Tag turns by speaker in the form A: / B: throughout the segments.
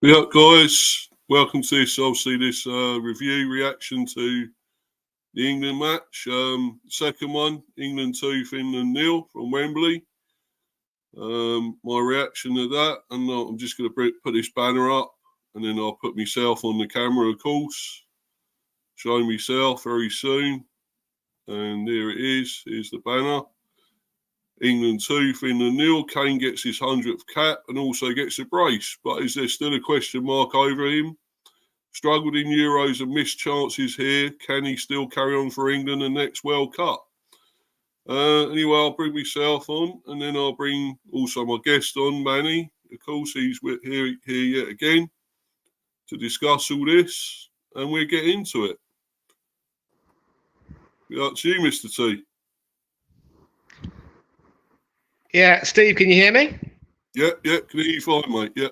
A: Yeah, guys, welcome to this. Obviously, this review reaction to the England match. Second one, England 2, Finland 0 from Wembley. My reaction to that, and I'm just going to put this banner up, and then I'll put myself on the camera, of course, show myself very soon. And there it is. Here's the banner. England 2, Finland 0. Kane gets his 100th cap and also gets a brace. But is there still a question mark over him? Struggled in Euros and missed chances here. Can he still carry on for England the next World Cup? Anyway, I'll bring myself on, and then I'll bring also my guest on, Manny. Of course, he's here yet again to discuss all this, and we'll get into it. Up to you, Mr. T.
B: Yeah, Steve, can you hear me?
A: Yeah, can hear you fine, mate. Yeah.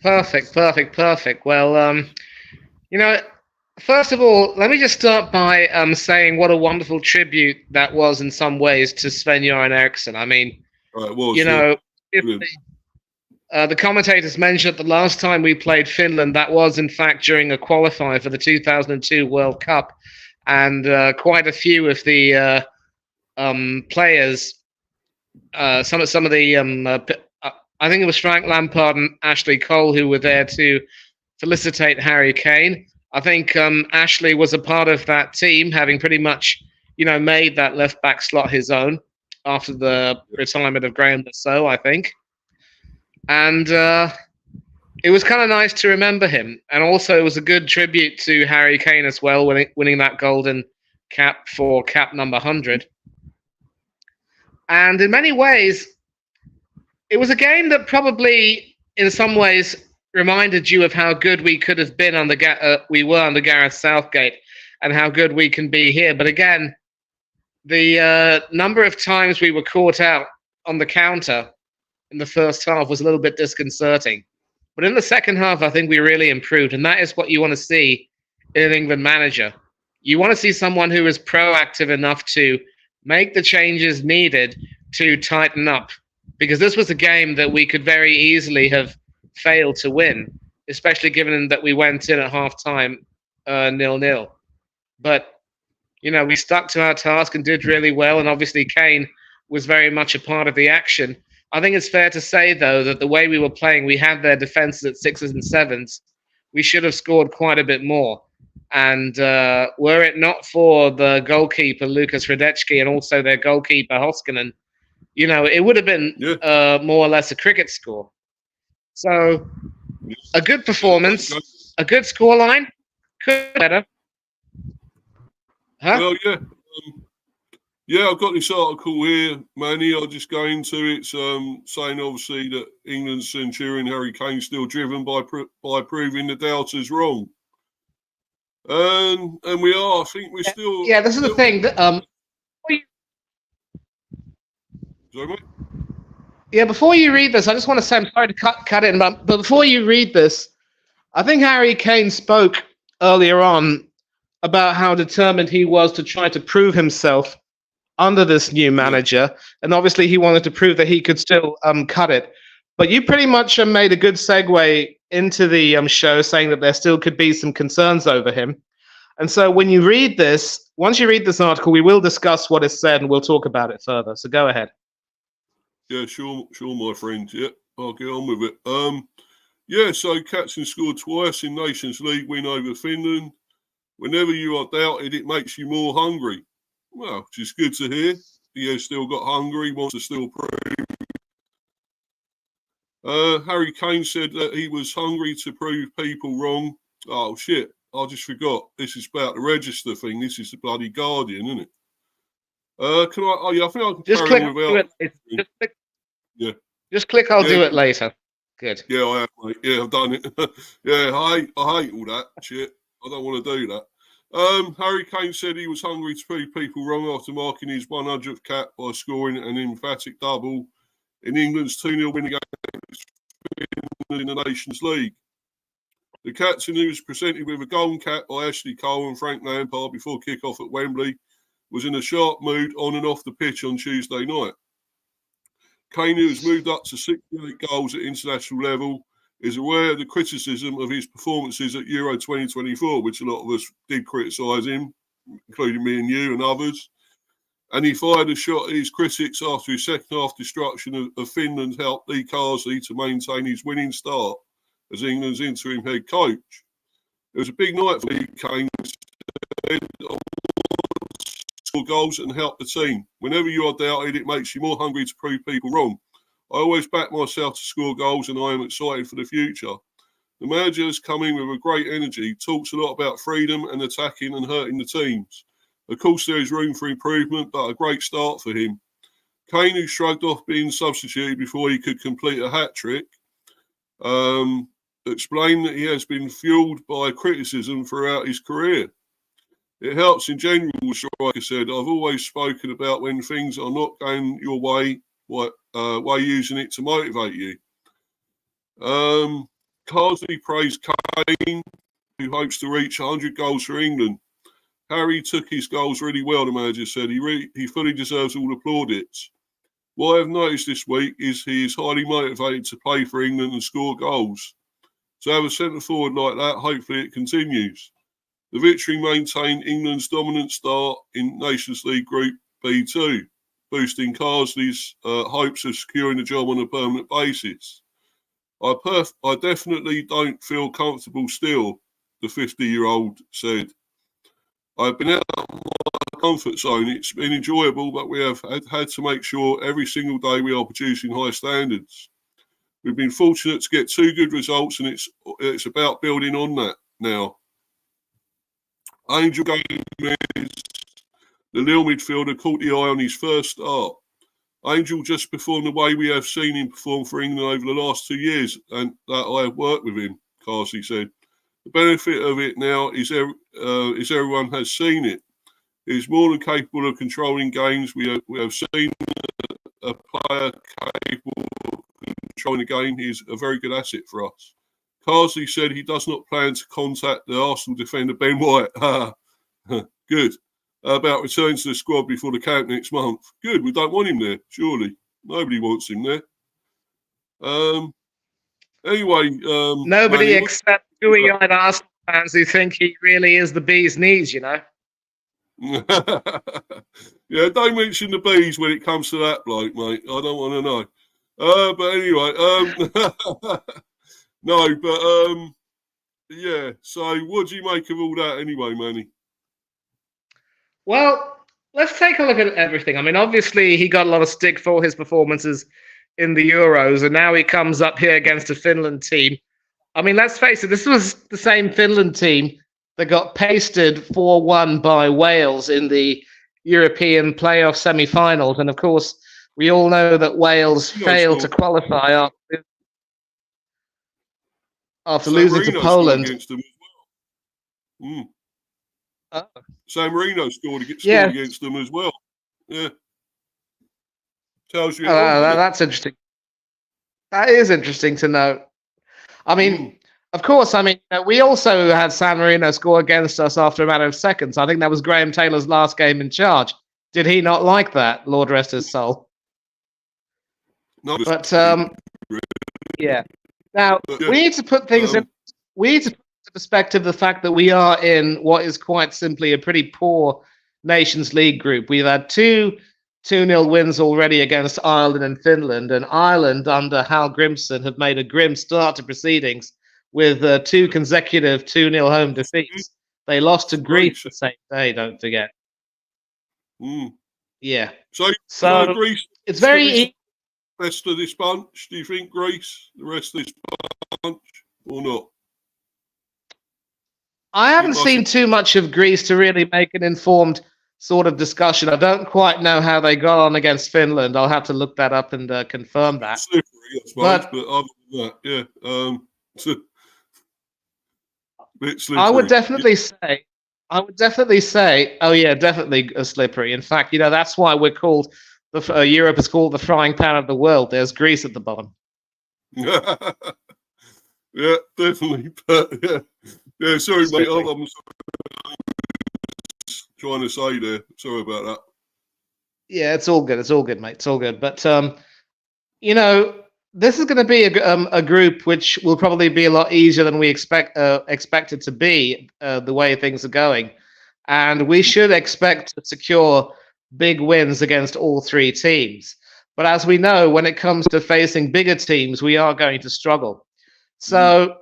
B: Perfect. Well, first of all, let me just start by saying what a wonderful tribute that was in some ways to Sven-Göran Eriksson. I mean,
A: Right, it was,
B: the commentators mentioned the last time we played Finland, that was in fact during a qualifier for the 2002 World Cup, and quite a few of the players. Some of the I think it was Frank Lampard and Ashley Cole who were there to felicitate Harry Kane. I think Ashley was a part of that team, having pretty much made that left back slot his own after the retirement of Graham Lasso, I think. And it was kind of nice to remember him, and also it was a good tribute to Harry Kane as well, winning that golden cap for cap number 100. And in many ways, it was a game that probably, in some ways, reminded you of how good we could have been under Gareth Southgate, and how good we can be here. But again, the number of times we were caught out on the counter in the first half was a little bit disconcerting. But in the second half, I think we really improved, and that is what you want to see in an England manager. You want to see someone who is proactive enough to make the changes needed to tighten up, because this was a game that we could very easily have failed to win, especially given that we went in at halftime 0-0. But we stuck to our task and did really well, and obviously Kane was very much a part of the action. I think it's fair to say, though, that the way we were playing, we had their defenses at 6s and 7s. We should have scored quite a bit more. And were it not for the goalkeeper, Lukas Radecki, and also their goalkeeper, Hoskonen, it would have been more or less a cricket score. So a good performance, a good scoreline, could be better.
A: Well, I've got this article here, Manny. I'll just go into it, saying obviously that England's centurion Harry Kane still driven by proving the doubters wrong. And we are. I think we're still.
B: Yeah, this is the thing.
A: Sorry, mate?
B: Yeah, before you read this, I just want to say, I'm sorry to cut in, but before you read this, I think Harry Kane spoke earlier on about how determined he was to try to prove himself under this new manager, and obviously he wanted to prove that he could still cut it. But you pretty much made a good segue into the show, saying that there still could be some concerns over him. And so when you read this, once you read this article, we will discuss what is said and we'll talk about it further. So go ahead.
A: Yeah, sure, my friend. Yeah, I'll get on with it. So Captain scored twice in Nations League win over Finland. Whenever you are doubted, it makes you more hungry. Well, which is good to hear. He has still got hungry, wants to still prove. Harry Kane said that he was hungry to prove people wrong. Oh, shit. I just forgot. This is about the register thing. This is the bloody Guardian, isn't it? Can I? Oh, yeah, I think I can
B: just
A: carry
B: click,
A: on without.
B: Just click. I'll do it later. Good.
A: Yeah, I have, mate. Yeah, I've done it. I hate all that shit. I don't want to do that. Harry Kane said he was hungry to prove people wrong after marking his 100th cap by scoring an emphatic double in England's 2-0 win against Finland in the Nations League. The captain, who was presented with a golden cap by Ashley Cole and Frank Lampard before kick-off at Wembley, was in a sharp mood on and off the pitch on Tuesday night. Kane, who has moved up to 68 goals at international level, is aware of the criticism of his performances at Euro 2024, which a lot of us did criticise him, including me and you and others. And he fired a shot at his critics after his second-half destruction of Finland helped Lee Carsley to maintain his winning start as England's interim head coach. It was a big night for Lee Kane. Score goals and help the team. Whenever you are doubted, it makes you more hungry to prove people wrong. I always back myself to score goals and I am excited for the future. The manager has come in with a great energy, talks a lot about freedom and attacking and hurting the teams. Of course, there is room for improvement, but a great start for him. Kane, who shrugged off being substituted before he could complete a hat-trick, explained that he has been fueled by criticism throughout his career. It helps in general, striker said. I've always spoken about when things are not going your way, using it to motivate you. Carsley praised Kane, who hopes to reach 100 goals for England. Harry took his goals really well, the manager said. He fully deserves all the plaudits. What I've noticed this week is he is highly motivated to play for England and score goals. To have a centre forward like that, hopefully it continues. The victory maintained England's dominant start in Nations League Group B2, boosting Carsley's hopes of securing a job on a permanent basis. I definitely don't feel comfortable still, the 50-year-old said. I've been out of my comfort zone. It's been enjoyable, but we have had to make sure every single day we are producing high standards. We've been fortunate to get 2 good results, and it's about building on that now. Angel Gomez, the Lille midfielder, caught the eye on his first start. Angel just performed the way we have seen him perform for England over the last 2 years, and that I have worked with him, Carsley said. The benefit of it now is everyone has seen it. He's more than capable of controlling games. We have seen a player capable of controlling the game. He's a very good asset for us. Carsley said he does not plan to contact the Arsenal defender Ben White. Good. About returning to the squad before the camp next month. Good. We don't want him there, surely. Nobody wants him there. Anyway,
B: nobody Manny, except gooey-eyed Arsenal fans who think he really is the bee's knees, you know.
A: Yeah, don't mention the bees when it comes to that bloke, mate. I don't want to know. But anyway, no, but yeah. So, what do you make of all that, anyway, Manny?
B: Well, let's take a look at everything. I mean, obviously, he got a lot of stick for his performances in the Euros, and now he comes up here against a Finland team. I mean, let's face it, this was the same Finland team that got pasted 4-1 by Wales in the European playoff semi-finals. And, of course, we all know that Wales failed to qualify after losing to Poland.
A: Against them as well. San Marino scored against them as well. Yeah. Tells you.
B: That's interesting. That is interesting to know. I mean, of course, we also had San Marino score against us after a matter of seconds. I think that was Graham Taylor's last game in charge. Did he not like that? Lord rest his soul.
A: No,
B: but yeah. Now we need to put things in. We need to put into perspective the fact that we are in what is quite simply a pretty poor Nations League group. We've had 2-0 wins already against Ireland and Finland, and Ireland under Hal Grimson have made a grim start to proceedings with 2 consecutive 2-0 home defeats. They lost to Greece the same day, don't forget. Yeah.
A: So Greece,
B: it's very
A: rest of this bunch, do you think, Greece, the rest of this bunch, or not?
B: I haven't seen too much of Greece to really make an informed sort of discussion. I don't quite know how they got on against Finland. I'll have to look that up and confirm that.
A: Slippery, I suppose, but other than that, yeah. Bit slippery.
B: I would definitely say, oh yeah, definitely slippery. In fact, that's why we're called, Europe is called the frying pan of the world. There's Greece at the bottom.
A: Yeah, definitely. But yeah, sorry, mate. I'm trying to say there. Sorry about that.
B: Yeah, it's all good. It's all good, mate. It's all good. But this is going to be a group which will probably be a lot easier than we expect it to be, the way things are going, and we should expect to secure big wins against all three teams. But as we know, when it comes to facing bigger teams, we are going to struggle.
A: Mm.
B: So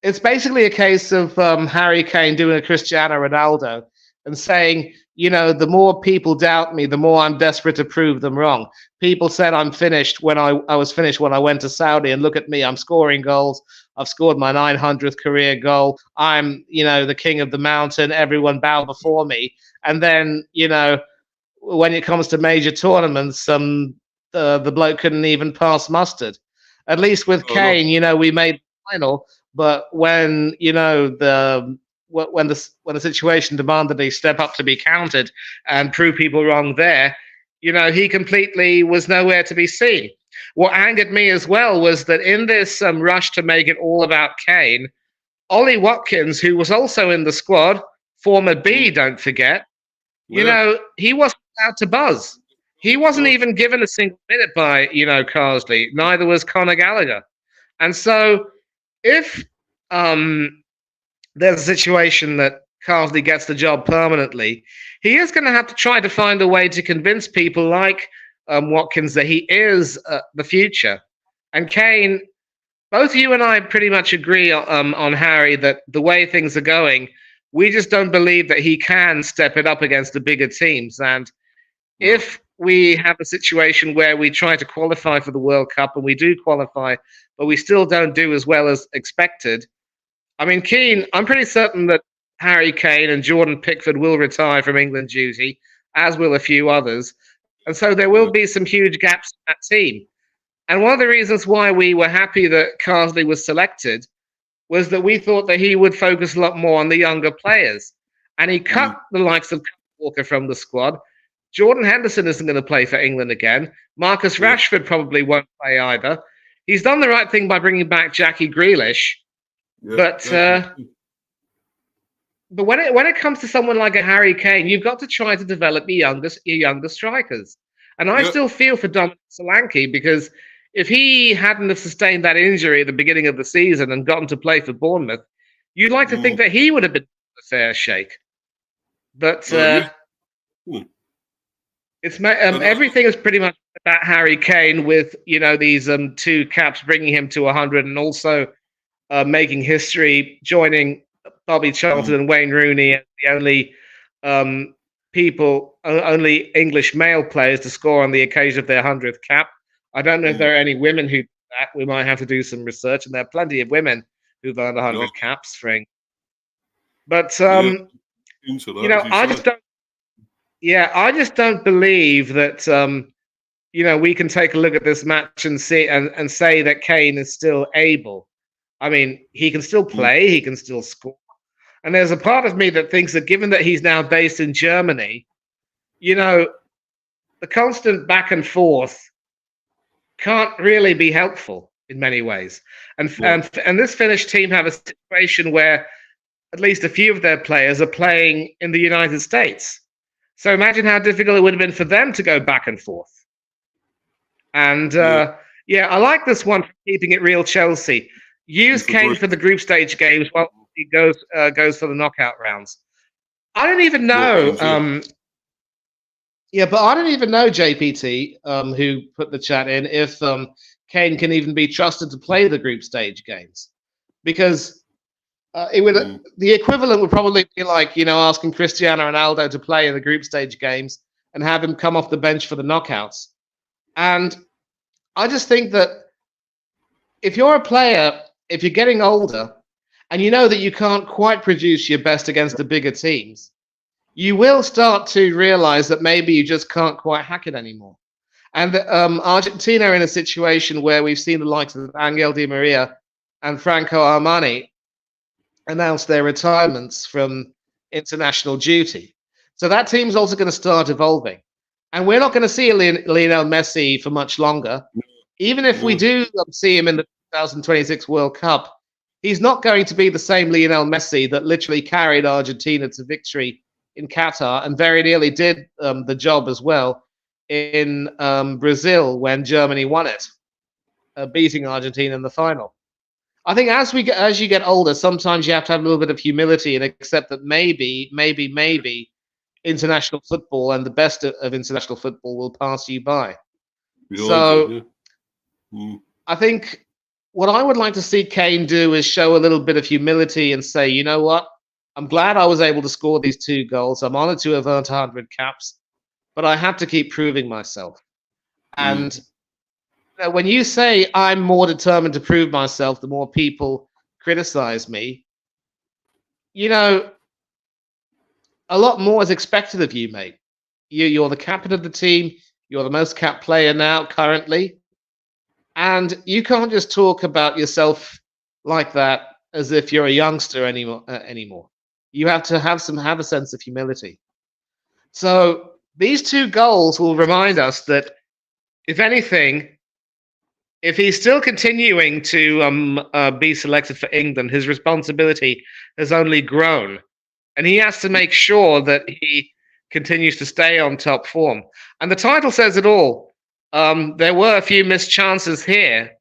B: it's basically a case of Harry Kane doing a Cristiano Ronaldo and saying, the more people doubt me, the more I'm desperate to prove them wrong. People said I'm finished when I was finished when I went to Saudi, and look at me, I'm scoring goals. I've scored my 900th career goal. I'm, the king of the mountain. Everyone bow before me. And then, when it comes to major tournaments, the bloke couldn't even pass mustard. At least with
A: Oh, no.
B: Kane, we made the final, but when the situation demanded he step up to be counted and prove people wrong there, he completely was nowhere to be seen. What angered me as well was that in this rush to make it all about Kane, Ollie Watkins, who was also in the squad, former B, don't forget,
A: Yeah.
B: he wasn't allowed to buzz. He wasn't
A: No.
B: even given a single minute by, Carsley. Neither was Conor Gallagher. And so if there's a situation that Carsley gets the job permanently, he is going to have to try to find a way to convince people like Watkins that he is the future. And Kane, both you and I pretty much agree on Harry that the way things are going, we just don't believe that he can step it up against the bigger teams. And if we have a situation where we try to qualify for the World Cup and we do qualify, but we still don't do as well as expected, I mean, Keane, I'm pretty certain that Harry Kane and Jordan Pickford will retire from England duty, as will a few others. And so there will be some huge gaps in that team. And one of the reasons why we were happy that Carsley was selected was that we thought that he would focus a lot more on the younger players. And he cut the likes of Walker from the squad. Jordan Henderson isn't going to play for England again. Marcus Rashford probably won't play either. He's done the right thing by bringing back Jackie Grealish. But when it comes to someone like a Harry Kane, you've got to try to develop your younger strikers. And I still feel for Dominic Solanke, because if he hadn't have sustained that injury at the beginning of the season and gotten to play for Bournemouth, you'd like to think that he would have been a fair shake. But it's everything is pretty much about Harry Kane, with these two caps bringing him to 100, and also making history, joining Bobby Charlton and Wayne Rooney as the only only English male players to score on the occasion of their 100th cap. I don't know if there are any women who do that. We might have to do some research, and there are plenty of women who've earned 100 caps for England. But I just don't. Yeah, I just don't believe that we can take a look at this match and see and say that Kane is still able. I mean, he can still play, he can still score. And there's a part of me that thinks that given that he's now based in Germany, the constant back and forth can't really be helpful in many ways. And this Finnish team have a situation where at least a few of their players are playing in the United States. So imagine how difficult it would have been for them to go back and forth. And I like this one for keeping it real, Chelsea. Use Kane for the group stage games while he goes for the knockout rounds. I don't even know. But I don't even know, JPT, who put the chat in, if Kane can even be trusted to play the group stage games, because it would the equivalent would probably be like asking Cristiano Ronaldo to play in the group stage games and have him come off the bench for the knockouts. And I just think that if you're a player, if you're getting older, and you know that you can't quite produce your best against the bigger teams, you will start to realize that maybe you just can't quite hack it anymore. And Argentina are in a situation where we've seen the likes of Angel Di Maria and Franco Armani announce their retirements from international duty. So that team's also going to start evolving. And we're not going to see Lionel Messi for much longer. Even if we do see him in the 2026 World Cup, he's not going to be the same Lionel Messi that literally carried Argentina to victory in Qatar and very nearly did the job as well in Brazil when Germany won it. beating Argentina in the final. I think as you get older, sometimes you have to have a little bit of humility and accept that maybe international football and the best of international football will pass you by. So I think what I would like to see Kane do is show a little bit of humility and say, you know what? I'm glad I was able to score these 2 goals. I'm honored to have earned 100 caps, but I have to keep proving myself. And when you say I'm more determined to prove myself, the more people criticize me, you know, a lot more is expected of you, mate. You're the captain of the team. You're the most capped player now, currently. And you can't just talk about yourself like that as if you're a youngster anymore. You have to have a sense of humility. So these 2 goals will remind us that, if anything, if he's still continuing to be selected for England, his responsibility has only grown, and he has to make sure that he continues to stay on top form. And the title says it all. There were a few missed chances here,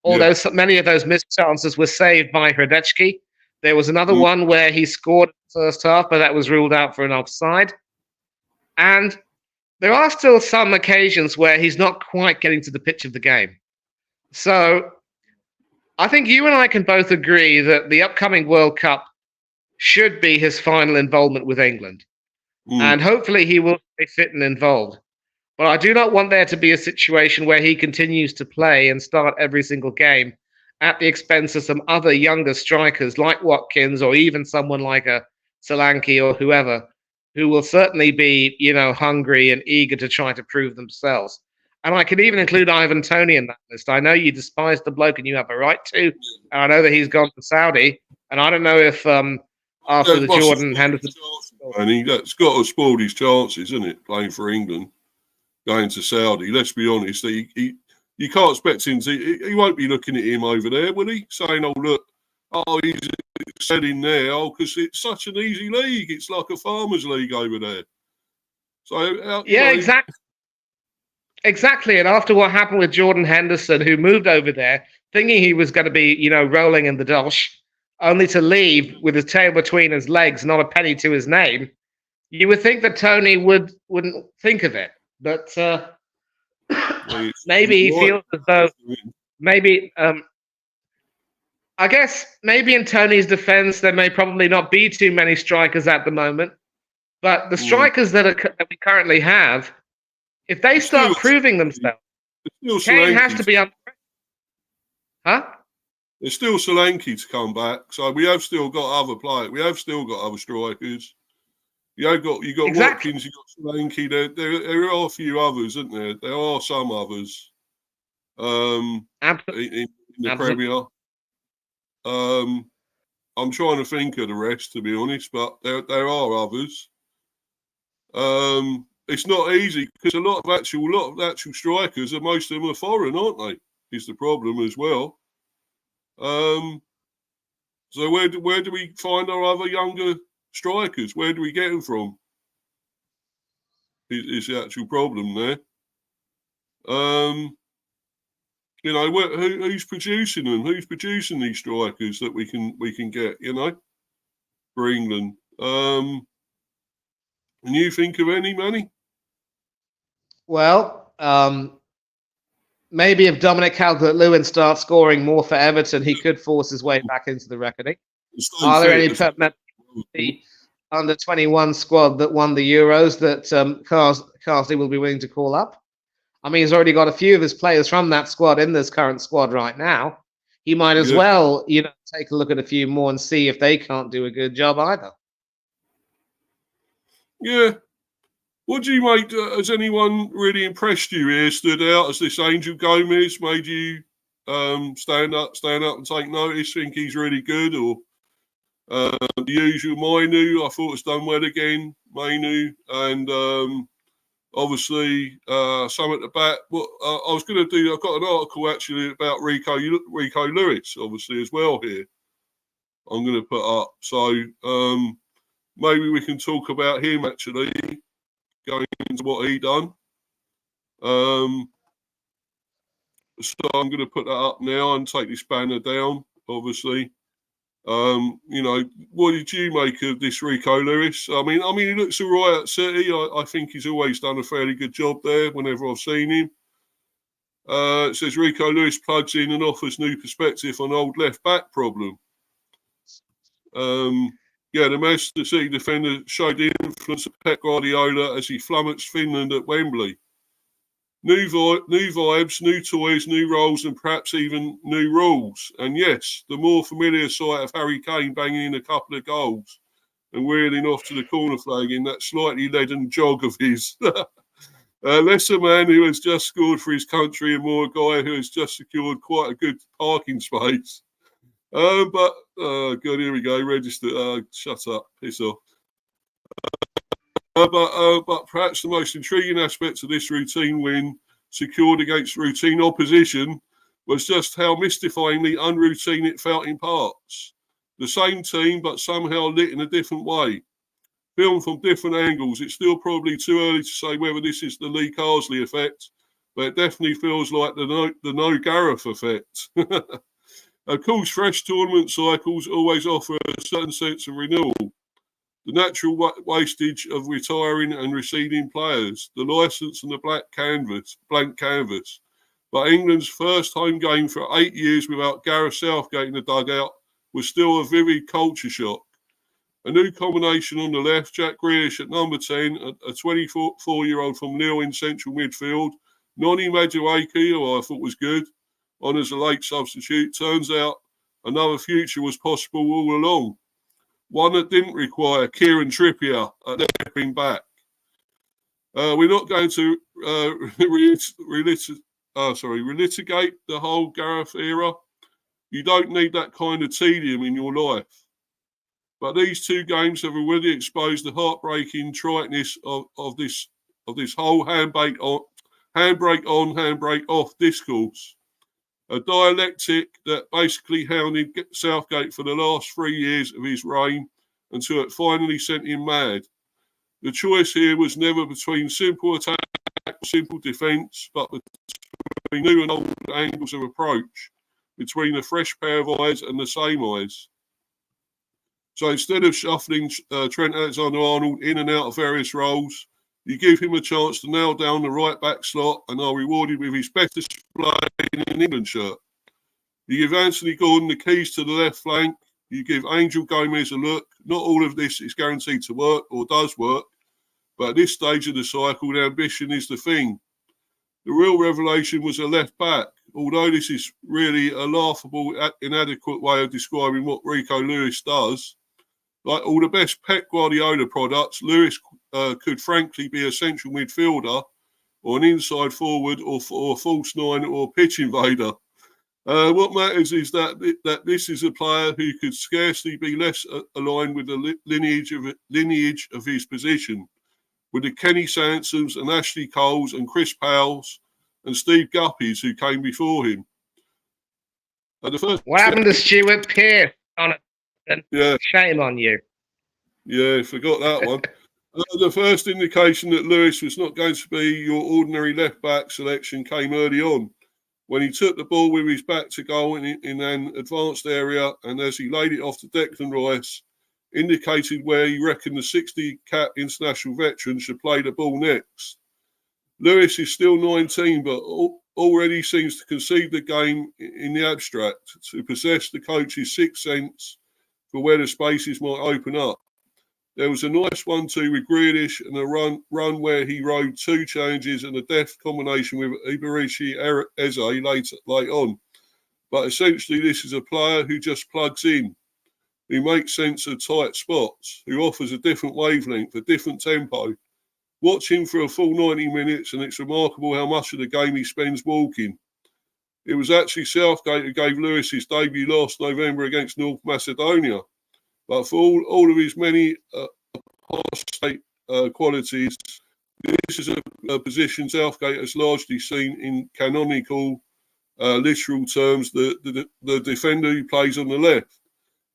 B: although many of those missed chances were saved by Hradecki. There was another one where he scored in the first half, but that was ruled out for an offside. And there are still some occasions where he's not quite getting to the pitch of the game. So I think you and I can both agree that the upcoming World Cup should be his final involvement with England. And hopefully he will stay fit and involved. But I do not want there to be a situation where he continues to play and start every single game at the expense of some other younger strikers like Watkins, or even someone like a Solanke or whoever, who will certainly be, hungry and eager to try to prove themselves. And I could even include Ivan Toney in that list. I know you despise the bloke, and you have a right to. And I know that he's gone to Saudi, and I don't know if after the Jordan Henderson,
A: and he's got to spoil his chances, isn't it? Playing for England, going to Saudi. Let's be honest. You can't expect him to. He won't be looking at him over there, will he? Saying, "Oh look, he's excelling there." Because it's such an easy league. It's like a farmers' league over there. So
B: exactly. Exactly, and after what happened with Jordan Henderson, who moved over there thinking he was going to be, rolling in the dosh, only to leave with his tail between his legs, not a penny to his name, you would think that Tony wouldn't think of it. But maybe he feels as though I guess maybe in Tony's defense, there may probably not be too many strikers at the moment, but the strikers that we currently have, if they start proving themselves, Kane has to be under pressure. Huh?
A: There's still Solanke to come back, so we have still got other players. We have still got other strikers. You got
B: Exactly.
A: Watkins, you got Solanke. There are a few others, isn't there? There are some others.
B: Absolutely.
A: In the Premier. I'm trying to think of the rest, to be honest, but there are others. It's not easy because a lot of actual strikers, and most of them are foreign, aren't they? Is the problem as well. So where do we find our other younger strikers? Where do we get them from? Is the actual problem there? Who's producing them? Who's producing these strikers that we can get? For England. Can you think of any, Manny?
B: Well, maybe if Dominic Calvert-Lewin starts scoring more for Everton, he could force his way back into the reckoning. Are there any under 21 squad that won the Euros that Carsley will be willing to call up? I mean, he's already got a few of his players from that squad in this current squad right now. He might as well, take a look at a few more and see if they can't do a good job either.
A: Yeah. What do you make? Has anyone really impressed you here? Stood out as this Angel Gomez made you stand up and take notice? Think he's really good, or the usual Mainu? I thought has done well again, Mainu, and obviously some at the back. What I was going to do, I've got an article actually about Rico Lewis, obviously as well here. I'm going to put up, so maybe we can talk about him actually. Going into what he done. So I'm going to put that up now and take this banner down, obviously. What did you make of this Rico Lewis? I mean, he looks all right at City. I think he's always done a fairly good job there whenever I've seen him. It says Rico Lewis plugs in and offers new perspective on old left-back problem. The Manchester City defender showed the influence of Pep Guardiola as he flummoxed Finland at Wembley. New vibes, new toys, new roles, and perhaps even new rules. And yes, the more familiar sight of Harry Kane banging in a couple of goals and wheeling off to the corner flag in that slightly leaden jog of his. Less a man who has just scored for his country and more a guy who has just secured quite a good parking space. Good, here we go. Register. Shut up. Piss off. But perhaps the most intriguing aspect of this routine win, secured against routine opposition, was just how mystifyingly unroutine it felt in parts. The same team, but somehow lit in a different way. Filmed from different angles. It's still probably too early to say whether this is the Lee Carsley effect, but it definitely feels like the no Gareth effect. Of course, fresh tournament cycles always offer a certain sense of renewal. The natural wastage of retiring and receding players, the licence and the blank canvas. But England's first home game for 8 years without Gareth Southgate in the dugout was still a vivid culture shock. A new combination on the left, Jack Grealish at number 10, a 24-year-old from Lille in central midfield. Noni Madueke, who I thought was good, on as a late substitute. Turns out another future was possible all along. One that didn't require Kieran Trippier at left wing back. We're not going to relitigate the whole Gareth era. You don't need that kind of tedium in your life. But these two games have already exposed the heartbreaking triteness of this whole handbrake on, handbrake off discourse. A dialectic that basically hounded Southgate for the last 3 years of his reign until it finally sent him mad. The choice here was never between simple attack or simple defence, but between new and old angles of approach, between a fresh pair of eyes and the same eyes. So instead of shuffling Trent Alexander-Arnold in and out of various roles, you give him a chance to nail down the right back slot and are rewarded with his best display in an England shirt. You give Anthony Gordon the keys to the left flank. You give Angel Gomez a look. Not all of this is guaranteed to work or does work, but at this stage of the cycle, the ambition is the thing. The real revelation was a left back, although this is really a laughable, inadequate way of describing what Rico Lewis does. Like all the best Pep Guardiola products, Lewis could frankly be a central midfielder or an inside forward or a false nine or a pitch invader. What matters is that this is a player who could scarcely be less aligned with the lineage of his position, with the Kenny Sansons and Ashley Coles and Chris Powells and Steve Guppies who came before him.
B: What happened to Stuart Pearce?
A: Yeah.
B: Shame on you.
A: Yeah, forgot that one. The first indication that Lewis was not going to be your ordinary left-back selection came early on, when he took the ball with his back to goal in an advanced area, and as he laid it off to Declan Rice, indicated where he reckoned the 60-cap international veteran should play the ball next. Lewis is still 19, but already seems to conceive the game in the abstract, to possess the coach's sixth sense for where the spaces might open up. There was a nice 1-2 with Grealish and a run where he rode two changes and a deft combination with Iberici Eze late on. But essentially this is a player who just plugs in, who makes sense of tight spots, who offers a different wavelength, a different tempo. Watch him for a full 90 minutes and it's remarkable how much of the game he spends walking. It was actually Southgate who gave Lewis his debut last November against North Macedonia. But for all of his many apostate qualities, this is a position Southgate has largely seen in canonical, literal terms, the defender who plays on the left.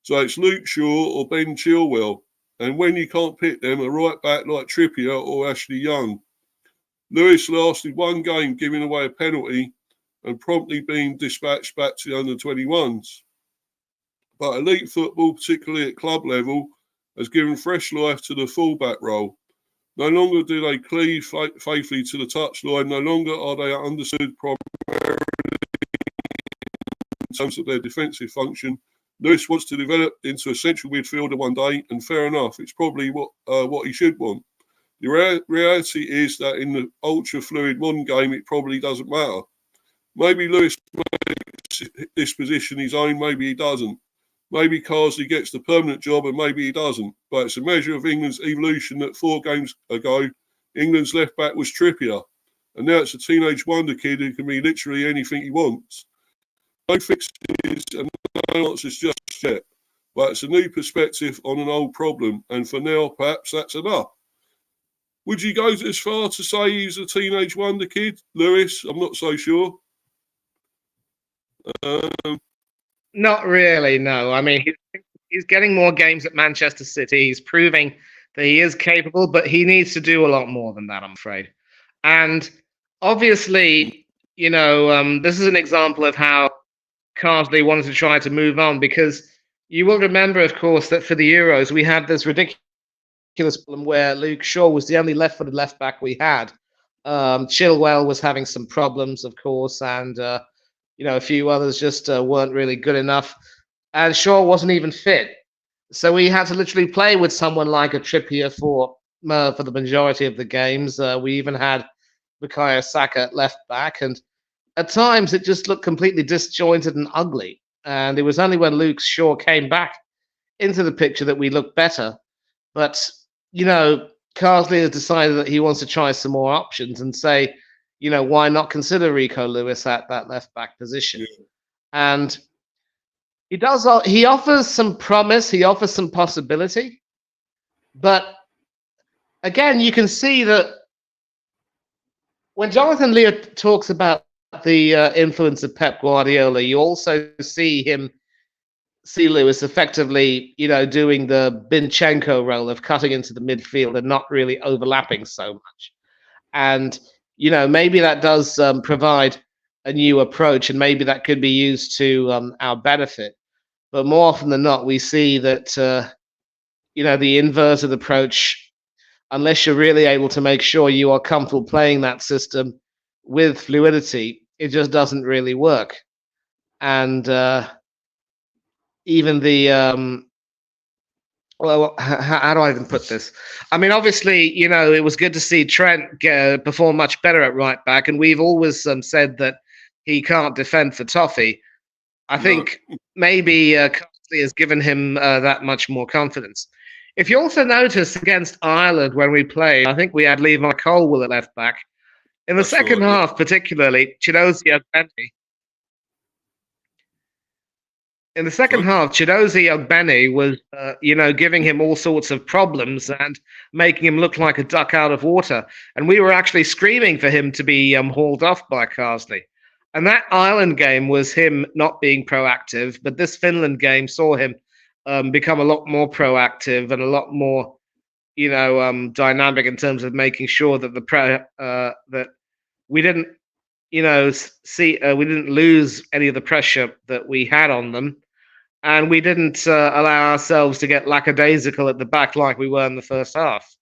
A: So it's Luke Shaw or Ben Chilwell. And when you can't pick them, a right back like Trippier or Ashley Young. Lewis lasted one game giving away a penalty, and promptly being dispatched back to the under-21s. But elite football, particularly at club level, has given fresh life to the fullback role. No longer do they cleave faithfully to the touchline. No longer are they understood primarily in terms of their defensive function. Lewis wants to develop into a central midfielder one day, and fair enough, it's probably what he should want. The reality is that in the ultra-fluid modern game, it probably doesn't matter. Maybe Lewis makes this position his own, maybe he doesn't. Maybe Carsley gets the permanent job and maybe he doesn't. But it's a measure of England's evolution that 4 games ago, England's left-back was Trippier. And now it's a teenage wonder kid who can be literally anything he wants. No fixes and no answers just yet. But it's a new perspective on an old problem. And for now, perhaps that's enough. Would you go as far to say he's a teenage wonder kid, Lewis? I'm not so sure.
B: Not really, no. I mean, he's getting more games at Manchester City. He's proving that he is capable, but he needs to do a lot more than that, I'm afraid. And obviously, you know, this is an example of how Carsley wanted to try to move on, because you will remember, of course, that for the Euros, we had this ridiculous problem where Luke Shaw was the only left-footed left-back we had. Chilwell was having some problems, of course, and you know, a few others just weren't really good enough. And Shaw wasn't even fit. So we had to literally play with someone like a Trippier for the majority of the games. We even had Bukayo Saka at left back. And at times it just looked completely disjointed and ugly. And it was only when Luke Shaw came back into the picture that we looked better. But, you know, Carsley has decided that he wants to try some more options and say, you know, why not consider Rico Lewis at that left back position? Yeah. And he does. He offers some promise. He offers some possibility. But again, you can see that when Jonathan Lear talks about the influence of Pep Guardiola, you also see Lewis effectively, you know, doing the Binchenko role of cutting into the midfield and not really overlapping so much. And you know, maybe that does provide a new approach, and maybe that could be used to our benefit. But more often than not, we see that, you know, the inverted approach, unless you're really able to make sure you are comfortable playing that system with fluidity, it just doesn't really work. And even the well, how do I even put this? I mean, obviously, you know, it was good to see Trent perform much better at right back, and we've always said that he can't defend for toffee. I think maybe Carsley has given him that much more confidence. If you also notice against Ireland when we played, I think we had Levi Colwill at left back. In the second half, particularly, Chidozie Ogbene. In the second half, Chidozie Ogbene was, you know, giving him all sorts of problems and making him look like a duck out of water. And we were actually screaming for him to be hauled off by Carsley. And that Ireland game was him not being proactive, but this Finland game saw him become a lot more proactive and a lot more, you know, dynamic in terms of making sure that that we didn't, you know, we didn't lose any of the pressure that we had on them. And we didn't allow ourselves to get lackadaisical at the back like we were in the first half.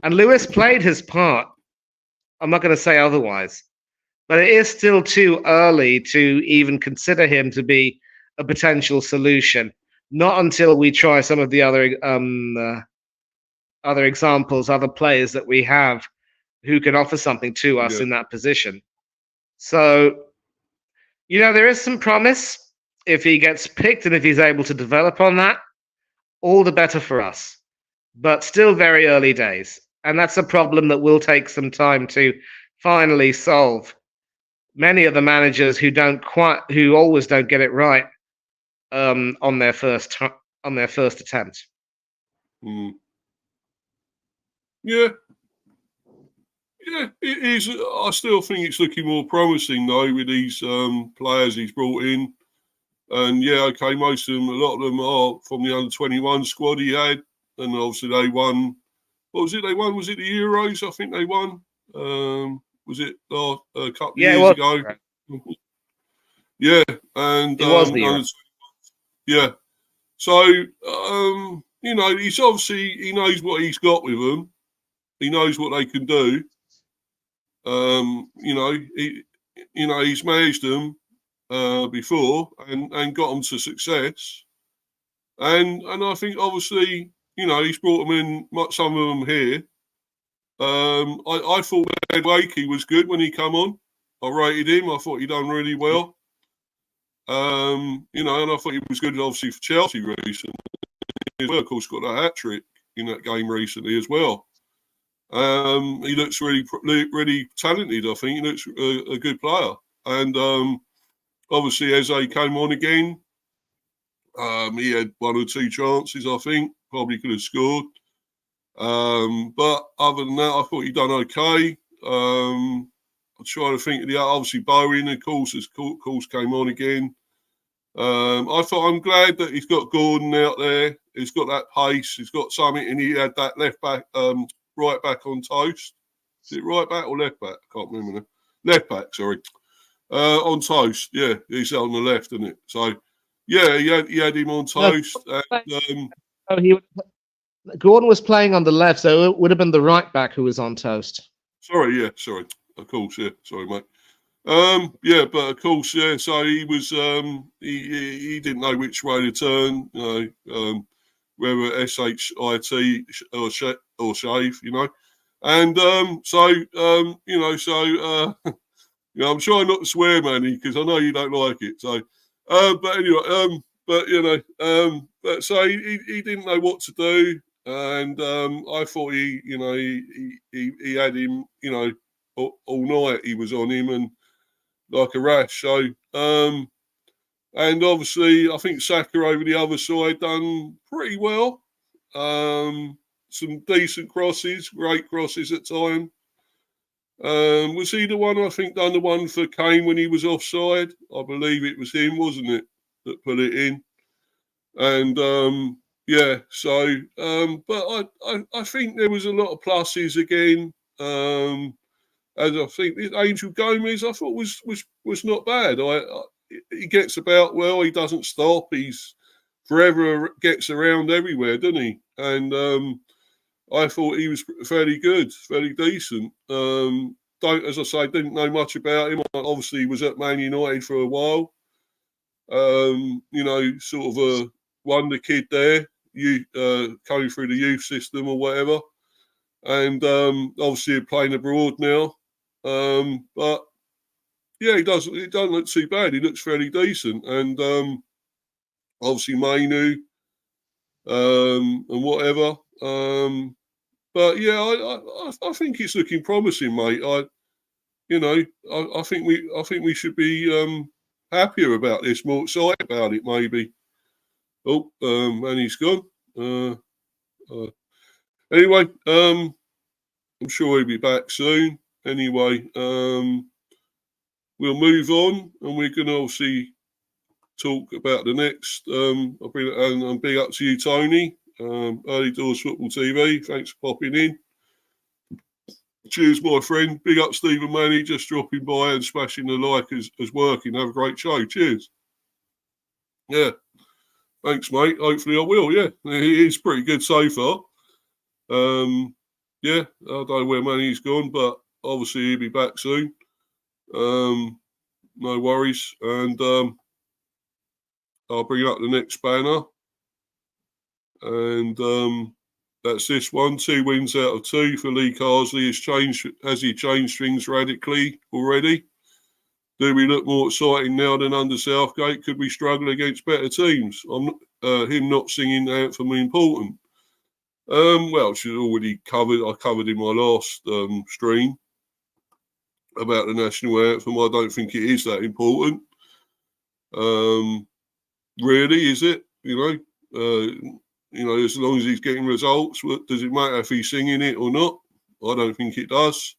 B: And Lewis played his part. I'm not going to say otherwise. But it is still too early to even consider him to be a potential solution. Not until we try some of the other examples, other players that we have who can offer something to us in that position. So, you know, there is some promise. If he gets picked and if he's able to develop on that, all the better for us. But still very early days. And that's a problem that will take some time to finally solve. Many of the managers who always don't get it right on their first attempt.
A: Mm. Yeah, it is. I still think it's looking more promising though with these players he's brought in. And yeah, okay, most of them, a lot of them are from the under-21 squad he had, and obviously they won. What was it? They won? Was it the Euros? I think they won. Was it a couple of years ago? Yeah, and
B: It was the Euro.
A: yeah. So you know, he's obviously he knows what he's got with them. He knows what they can do. You know, he's managed them before and got them to success. And I think obviously, you know, he's brought them in. Some of them here. I thought Ed Wakey was good when he come on. I rated him. I thought he done really well. You know, and I thought he was good, obviously, for Chelsea recently as well. Of course, got that hat trick in that game recently as well. He looks really talented. I think he looks a good player. And obviously, as he came on again, he had one or two chances. I think probably could have scored. But other than that, I thought he done okay. I'm trying to think of the obviously Bowen, of course, came on again. I'm glad that he's got Gordon out there. He's got that pace. He's got something, and he had that left back, right back on toast. Is it right back or left back? I can't remember now. Left back, sorry. On toast. Yeah, he's on the left, isn't it? So, yeah, he had him on toast.
B: Gordon was playing on the left, so it would have been the right back who was on toast.
A: Sorry. Of course, yeah. Sorry, mate. Yeah, but of course, yeah. So he was, he didn't know which way to turn, you know, whether shit or shave, you know, and you know, so you know, I'm trying not to swear, Manny, because I know you don't like it. So, but anyway, but you know, but so he didn't know what to do, and I thought you know, he had him, you know, all night. He was on him and like a rash. So, and obviously, I think Saka over the other side done pretty well. Some decent crosses, great crosses at time. Was he the one, I think, done the one for Kane when he was offside? I believe it was him, wasn't it, that put it in? And yeah, so, but I think there was a lot of pluses again. As I think Angel Gomez, I thought was not bad. He gets about well. He doesn't stop. He's forever gets around everywhere, doesn't he? And I thought he was fairly good, fairly decent. As I say, didn't know much about him. Obviously, he was at Man United for a while. You know, sort of a wonder kid there. Coming through the youth system or whatever, and obviously playing abroad now. But yeah, it doesn't look too bad. He looks fairly decent, and obviously Mainu and whatever. But yeah, I think it's looking promising, mate. I think we should be happier about this, more excited about it, maybe. Oh, and he's gone. Anyway, I'm sure he'll be back soon. Anyway, we'll move on, and we're going to obviously talk about the next. And big up to you, Tony. Early Doors Football TV. Thanks for popping in. Cheers, my friend. Big up Stephen Manny, just dropping by and smashing the like as working. Have a great show. Cheers. Yeah. Thanks, mate. Hopefully I will, yeah. He's pretty good so far. Yeah, I don't know where Manny's gone, but obviously he'll be back soon. No worries. And I'll bring up the next banner. And that's this one. 2 wins out of 2 for Lee Carsley. Has he changed things radically already? Do we look more exciting now than under Southgate? Could we struggle against better teams? Him not singing the anthem important. Well, she's already covered. I covered in my last stream about the national anthem. I don't think it is that important. Really, is it? You know, as long as he's getting results, does it matter if he's singing it or not? I don't think it does.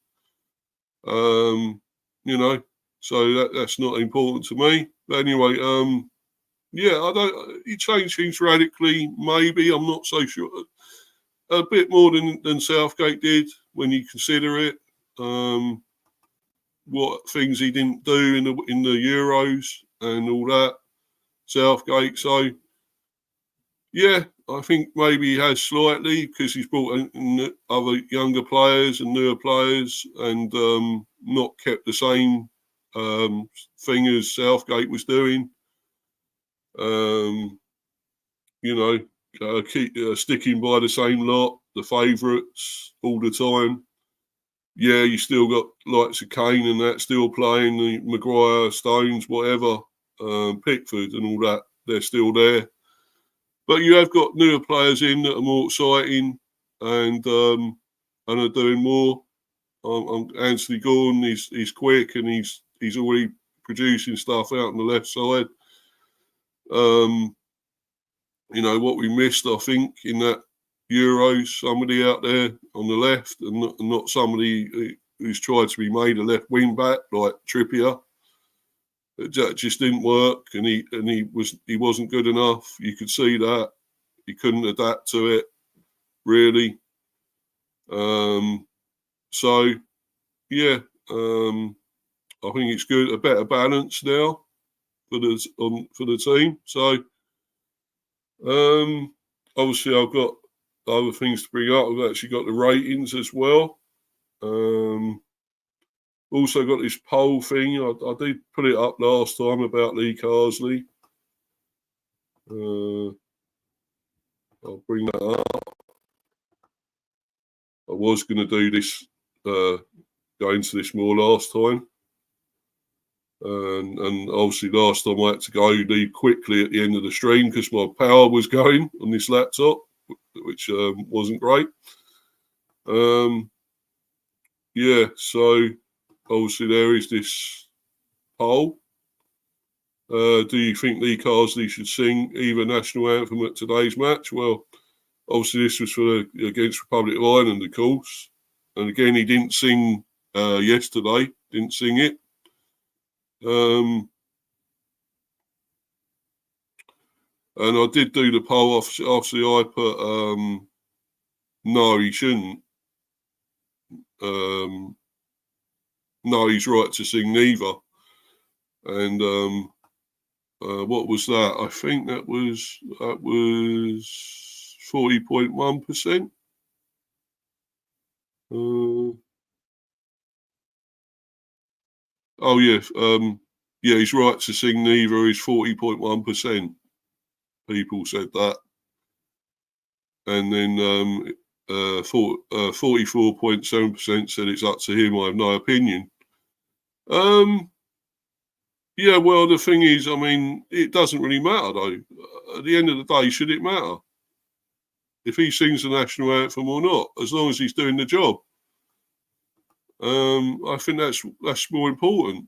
A: You know, so that's not important to me. But anyway, yeah, he changed things radically. Maybe, I'm not so sure. A bit more than Southgate did when you consider it. what things he didn't do in the Euros and all that, Southgate. So, yeah, I think maybe he has slightly because he's brought in other younger players and newer players and not kept the same thing as Southgate was doing. Keep sticking by the same lot, the favourites all the time. Yeah, you still got likes of Kane and that still playing, the Maguire, Stones, whatever, Pickford and all that. They're still there. But you have got newer players in that are more exciting and are doing more. Anthony Gordon, he's quick and he's already producing stuff out on the left side. What we missed, I think, in that Euros, somebody out there on the left and not somebody who's tried to be made a left wing back like Trippier. That just didn't work, and he wasn't good enough. You could see that he couldn't adapt to it really. So yeah, I think it's good, a better balance now for the team. So obviously I've got other things to bring up. I've actually got the ratings as well. Also got this poll thing. I did put it up last time about Lee Carsley. I'll bring that up. I was going to do this, go into this more last time. And obviously last time I had to leave quickly at the end of the stream because my power was going on this laptop, which wasn't great. Yeah, so obviously there is this poll. Do you think Lee Carsley should sing either national anthem at today's match? Well, obviously this was against Republic of Ireland, of course. And again, he didn't sing yesterday, didn't sing it. And I did do the poll. Obviously, I put no, he shouldn't. No, he's right to sing neither. And what was that? I think that was 40.1%. Oh yeah, yeah, he's right to sing neither. Is 40.1%. People said that, and then 44.7% said it's up to him. I have no opinion. Yeah, well, the thing is, I mean, it doesn't really matter though. At the end of the day, should it matter if he sings the national anthem or not? As long as he's doing the job. I think that's more important.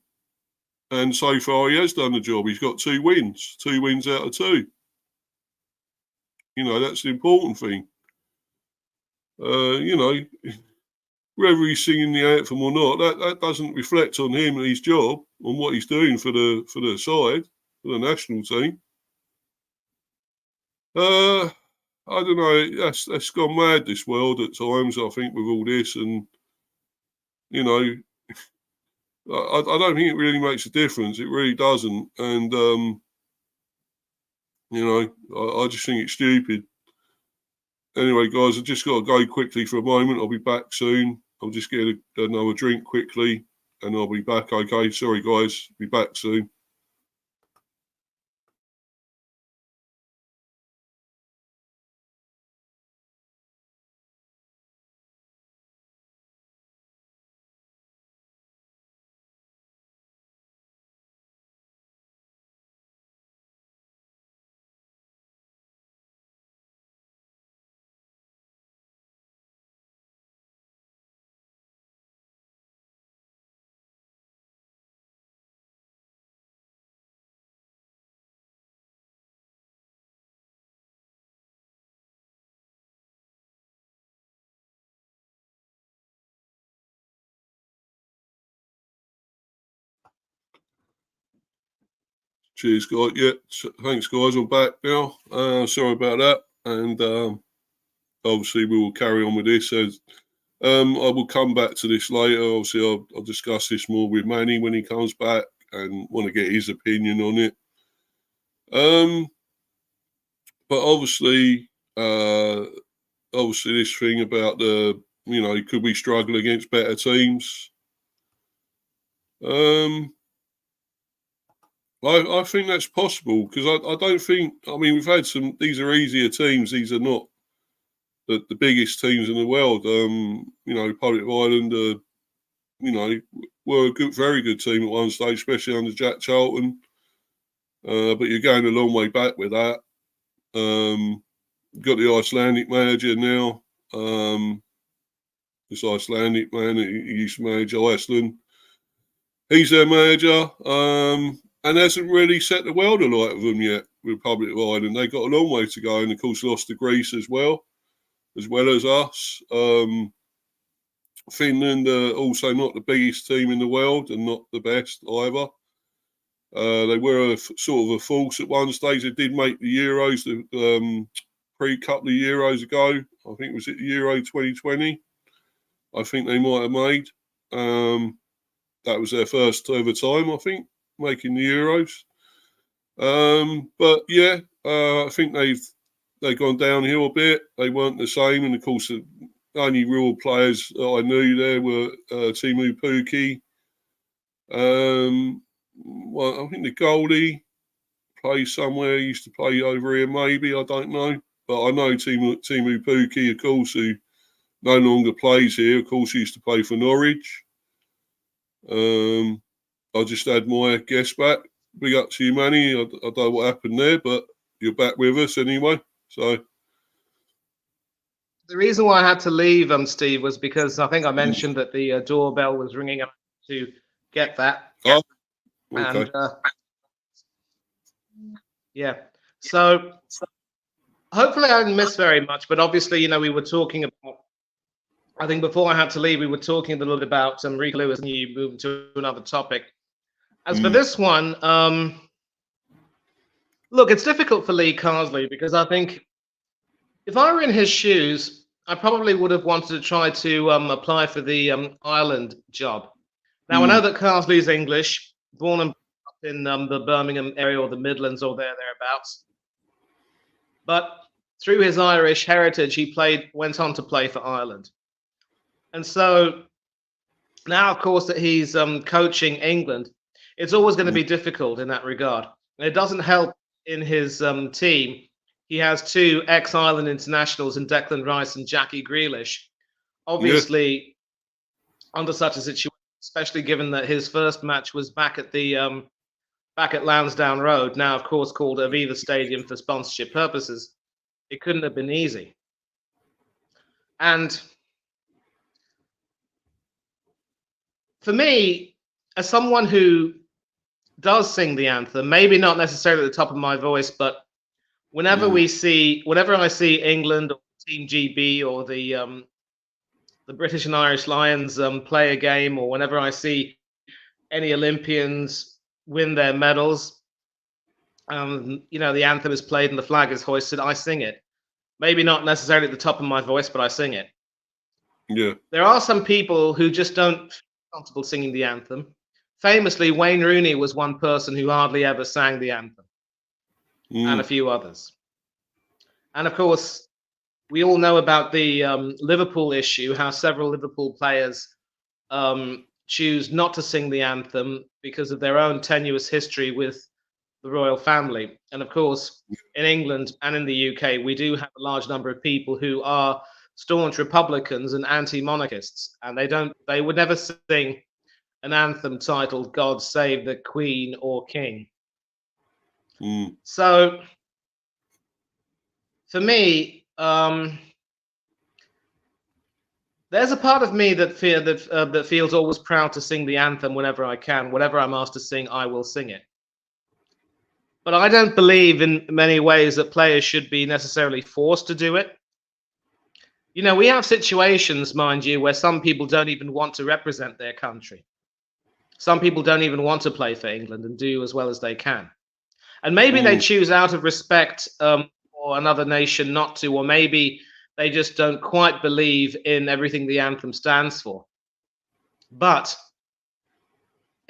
A: And so far, he has done the job. He's got 2 wins out of 2. That's the important thing. Whether he's singing the anthem or not, that doesn't reflect on him and his job, on what he's doing for the side, for the national team. I don't know. That's gone mad, this world at times, I think, with all this. And, I don't think it really makes a difference. It really doesn't. And, I just think it's stupid. Anyway, guys, I've just got to go quickly for a moment. I'll be back soon. I'll just get another drink quickly and I'll be back. Okay, sorry, guys. Be back soon. Cheers, guys. Yeah, thanks, guys. I'm back now. Sorry about that. And obviously, we will carry on with this. As I will come back to this later. Obviously, I'll discuss this more with Manny when he comes back and want to get his opinion on it. But obviously, this thing about could we struggle against better teams? I think that's possible because I don't think. I mean, we've had some. These are easier teams. These are not the biggest teams in the world. Republic of Ireland, were a very good team at one stage, especially under Jack Charlton. But you're going a long way back with that. Got the Icelandic manager now. This Icelandic man, he used to manage Iceland. He's their manager, and hasn't really set the world alight with them yet. Republic of Ireland, they got a long way to go, and of course lost to Greece as well as us. Finland, also not the biggest team in the world and not the best either. They were sort of a force at one stage. They did make the Euros, couple of Euros ago. I think it was at Euro 2020. I think they might have made. That was their first ever time, I think, making the Euros. But yeah, I think they've gone downhill a bit. They weren't the same, and of course, the only real players that I knew there were Teemu Pukki. Well, I think the goalie plays somewhere. He used to play over here, maybe. I don't know. But I know Teemu Pukki, of course, who no longer plays here. Of course, he used to play for Norwich. I just had my guest back. Big up to you, Manny. I don't know what happened there, but you're back with us anyway. So
B: the reason why I had to leave, Steve, was because I think I mentioned that the doorbell was ringing up to get that.
A: Oh, okay.
B: And yeah, so hopefully I didn't miss very much, but obviously, we were talking about, I think before I had to leave, we were talking a little bit about Rico Lewis, and you moved to another topic. As for this one, look, it's difficult for Lee Carsley because I think if I were in his shoes, I probably would have wanted to try to apply for the Ireland job. Now, I know that Carsley's English, born and brought up in the Birmingham area or the Midlands or thereabouts. But through his Irish heritage, he went on to play for Ireland. And so now, of course, that he's coaching England, it's always going to be difficult in that regard. And it doesn't help in his team. He has two ex-Ireland internationals in Declan Rice and Jackie Grealish. Obviously, under such a situation, especially given that his first match was back at Lansdowne Road, now of course called Aviva Stadium for sponsorship purposes, it couldn't have been easy. And for me, as someone who does sing the anthem, maybe not necessarily at the top of my voice, but whenever I see England or Team GB or the British and Irish Lions play a game, or whenever I see any Olympians win their medals, the anthem is played and the flag is hoisted, I sing it. Maybe not necessarily at the top of my voice, but I sing it.
A: Yeah.
B: There are some people who just don't feel comfortable singing the anthem. Famously, Wayne Rooney was one person who hardly ever sang the anthem, and a few others. And of course, we all know about the Liverpool issue, how several Liverpool players choose not to sing the anthem because of their own tenuous history with the royal family. And of course, in England and in the UK, we do have a large number of people who are staunch Republicans and anti-monarchists, and they would never sing an anthem titled "God Save the Queen or King." So, for me, there's a part of me that feels always proud to sing the anthem whenever I can. Whatever I'm asked to sing, I will sing it. But I don't believe in many ways that players should be necessarily forced to do it. We have situations, mind you, where some people don't even want to represent their country. Some people don't even want to play for England and do as well as they can. And maybe they choose out of respect for another nation not to, or maybe They just don't quite believe in everything the anthem stands for. But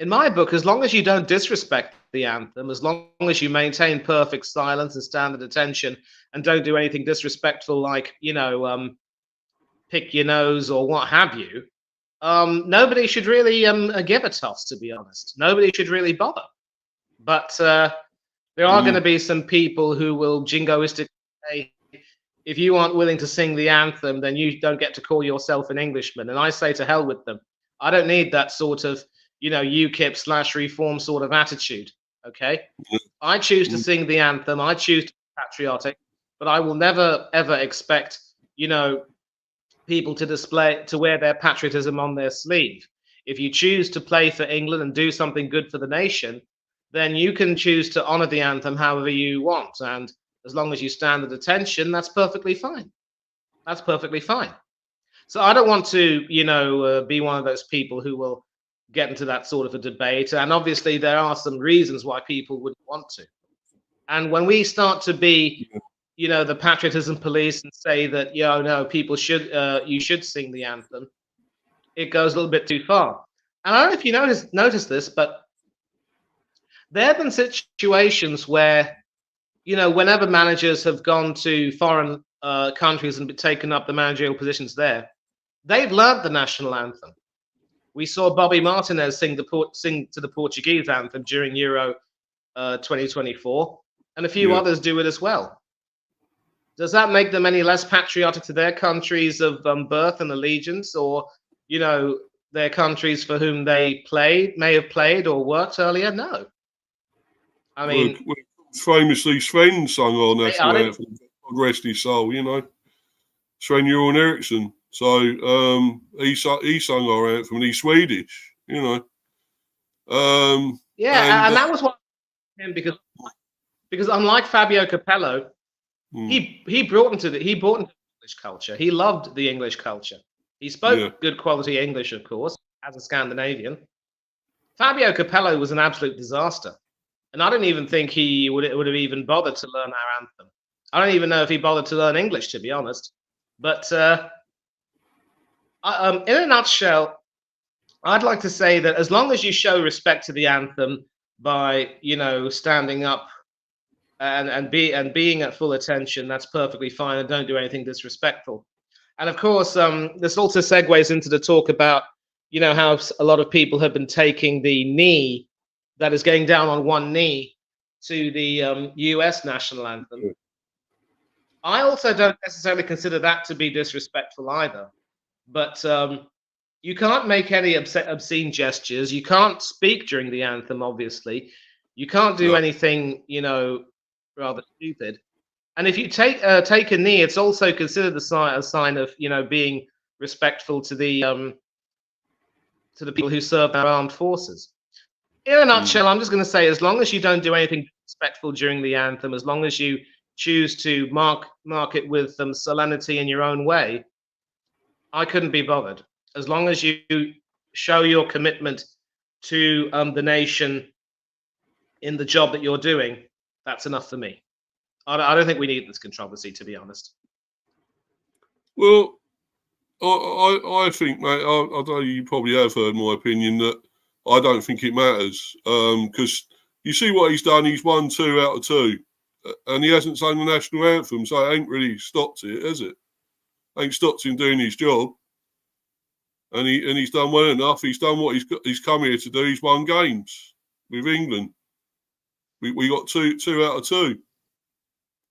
B: in my book, as long as you don't disrespect the anthem, as long as you maintain perfect silence and stand at attention and don't do anything disrespectful like, pick your nose or what have you, nobody should really give a toss, to be honest. Nobody should really bother. But there are going to be some people who will jingoistically say, if you aren't willing to sing the anthem, then you don't get to call yourself an Englishman. And I say to hell with them. I don't need that sort of, UKIP/reform sort of attitude. Okay. I choose to sing the anthem. I choose to be patriotic, but I will never, ever expect, people to wear their patriotism on their sleeve. If you choose to play for England and do something good for the nation, then you can choose to honor the anthem however you want. And as long as you stand at attention, that's perfectly fine. That's perfectly fine. So I don't want to, be one of those people who will get into that sort of a debate. And obviously there are some reasons why people wouldn't want to. And when we start to be, the patriotism police and say that, no, people should, you should sing the anthem, it goes a little bit too far. And I don't know if you notice this, but there have been situations where, whenever managers have gone to foreign countries and taken up the managerial positions there, they've learned the national anthem. We saw Bobby Martinez sing to the Portuguese anthem during Euro 2024, and a few others do it as well. Does that make them any less patriotic to their countries of birth and allegiance, or, their countries for whom they may have played or worked earlier? No. I mean,
A: famously, Sven sung our national anthem. God rest his soul, Sven-Göran Eriksson. So he sung our anthem, and he's Swedish,
B: and that was what him because unlike Fabio Capello, he brought into the English culture. He loved the English culture. He spoke good quality English, of course, as a Scandinavian. Fabio Capello was an absolute disaster. And I don't even think he would have even bothered to learn our anthem. I don't even know if he bothered to learn English, to be honest. But in a nutshell, I'd like to say that as long as you show respect to the anthem by, standing up and being at full attention, that's perfectly fine, and don't do anything disrespectful. And of course, this also segues into the talk about, how a lot of people have been taking the knee that is going down on one knee to the US national anthem. I also don't necessarily consider that to be disrespectful either. But you can't make any obscene gestures. You can't speak during the anthem, obviously. You can't do anything, rather stupid. And if you take a knee, it's also considered a sign of, being respectful to the people who serve our armed forces. In a nutshell, I'm just going to say, as long as you don't do anything disrespectful during the anthem, as long as you choose to mark it with some solemnity in your own way, I couldn't be bothered. As long as you show your commitment to the nation in the job that you're doing, that's enough for me. I don't think we need this controversy, to be honest.
A: Well, I think, mate, I don't know, you probably have heard my opinion that I don't think it matters. Because you see what he's done, he's won 2 out of 2. And he hasn't sung the national anthem, so it ain't really stopped it, has it? Ain't stopped him doing his job. And he's done well enough. He's done what he's come here to do. He's won games with England. We got 2 out of 2.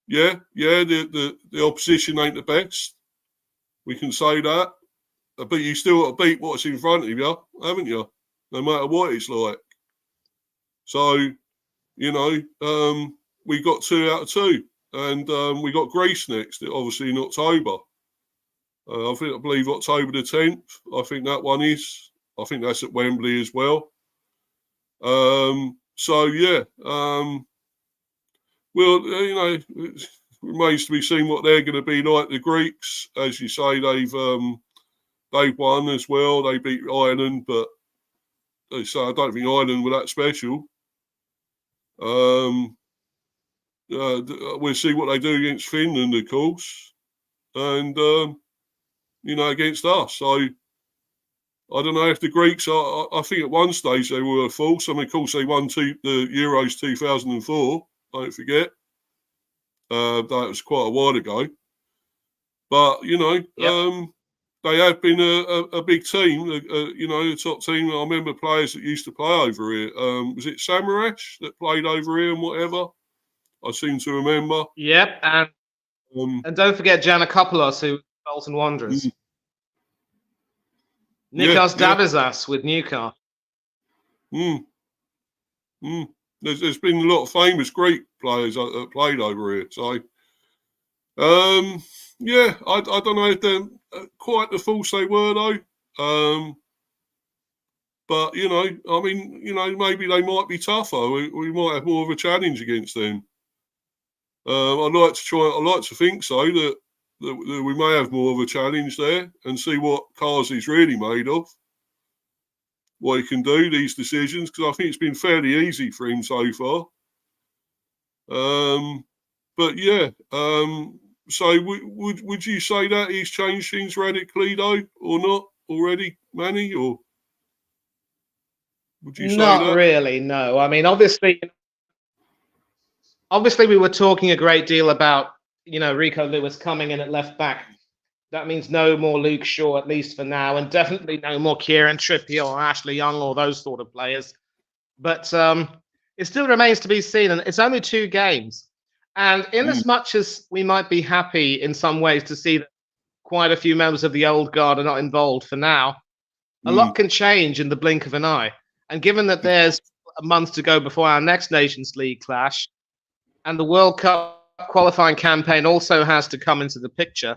A: Yeah, the opposition ain't the best. We can say that. But you still got to beat what's in front of you, haven't you? No matter what it's like. So, we got 2 out of 2. And we got Greece next, obviously in October. I believe October the 10th. I think that one is. I think that's at Wembley as well. Well, it remains to be seen what they're going to be like. The Greeks, as you say, they've won as well. They beat Ireland, but so I don't think Ireland were that special. We'll see what they do against Finland, of course. and against us. So I don't know if the Greeks are. I think at one stage they were a force. I mean, of course, they won the Euros 2004. Don't forget. That was quite a while ago. But they have been a big team. The top team. I remember players that used to play over here. Was it Samarash that played over here and whatever? I seem to remember.
B: Yep, and don't forget Giannakopoulos, who Bolton Wanderers. Nikos Davizas with Newcastle.
A: There's been a lot of famous Greek players that played over here. So, I don't know if they're quite the force they were though. But maybe they might be tougher. We might have more of a challenge against them. I'd like to think so that we may have more of a challenge there and see what Carsley's really made of. What he can do, these decisions, because I think it's been fairly easy for him so far. So would you say that he's changed things radically though, or not already, Manny? Or would you say that?
B: Not really, no. I mean, obviously we were talking a great deal about, Rico Lewis coming in at left back. That means no more Luke Shaw, at least for now, and definitely no more Kieran Trippier or Ashley Young or those sort of players. But it still remains to be seen, and it's only 2 games. And in as much as we might be happy in some ways to see that quite a few members of the old guard are not involved for now, a lot can change in the blink of an eye. And given that there's a month to go before our next Nations League clash, and the World Cup qualifying campaign also has to come into the picture,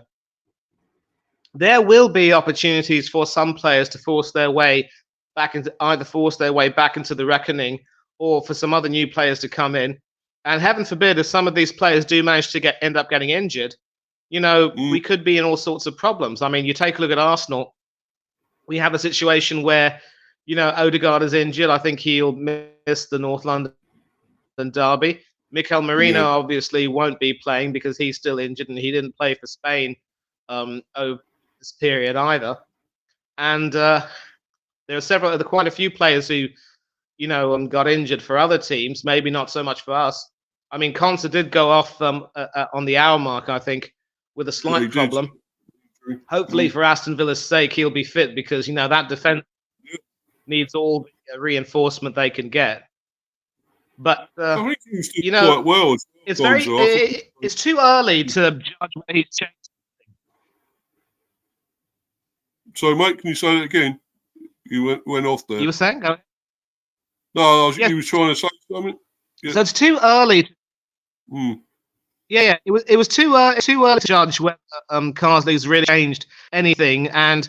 B: there will be opportunities for some players to force their way back into the reckoning, or for some other new players to come in. And heaven forbid, if some of these players do manage to end up getting injured, we could be in all sorts of problems. I mean, you take a look at Arsenal. We have a situation where, Odegaard is injured. I think he'll miss the North London derby. Mikel Merino obviously won't be playing because he's still injured, and he didn't play for Spain over this period either. And there are quite a few players who, got injured for other teams, maybe not so much for us. I mean, Konsa did go off on the hour mark, I think, with a slight problem. Hopefully, for Aston Villa's sake, he'll be fit because, that defense needs all the reinforcement they can get. But,
A: I think he's quite well.
B: It's too early to judge when he's changed.
A: So, mate, can you say that again? You went off there.
B: You were saying? Go ahead.
A: No, you were trying to say something. Yeah.
B: So it's too early. Yeah. It was too early to judge whether Carsley's really changed anything. And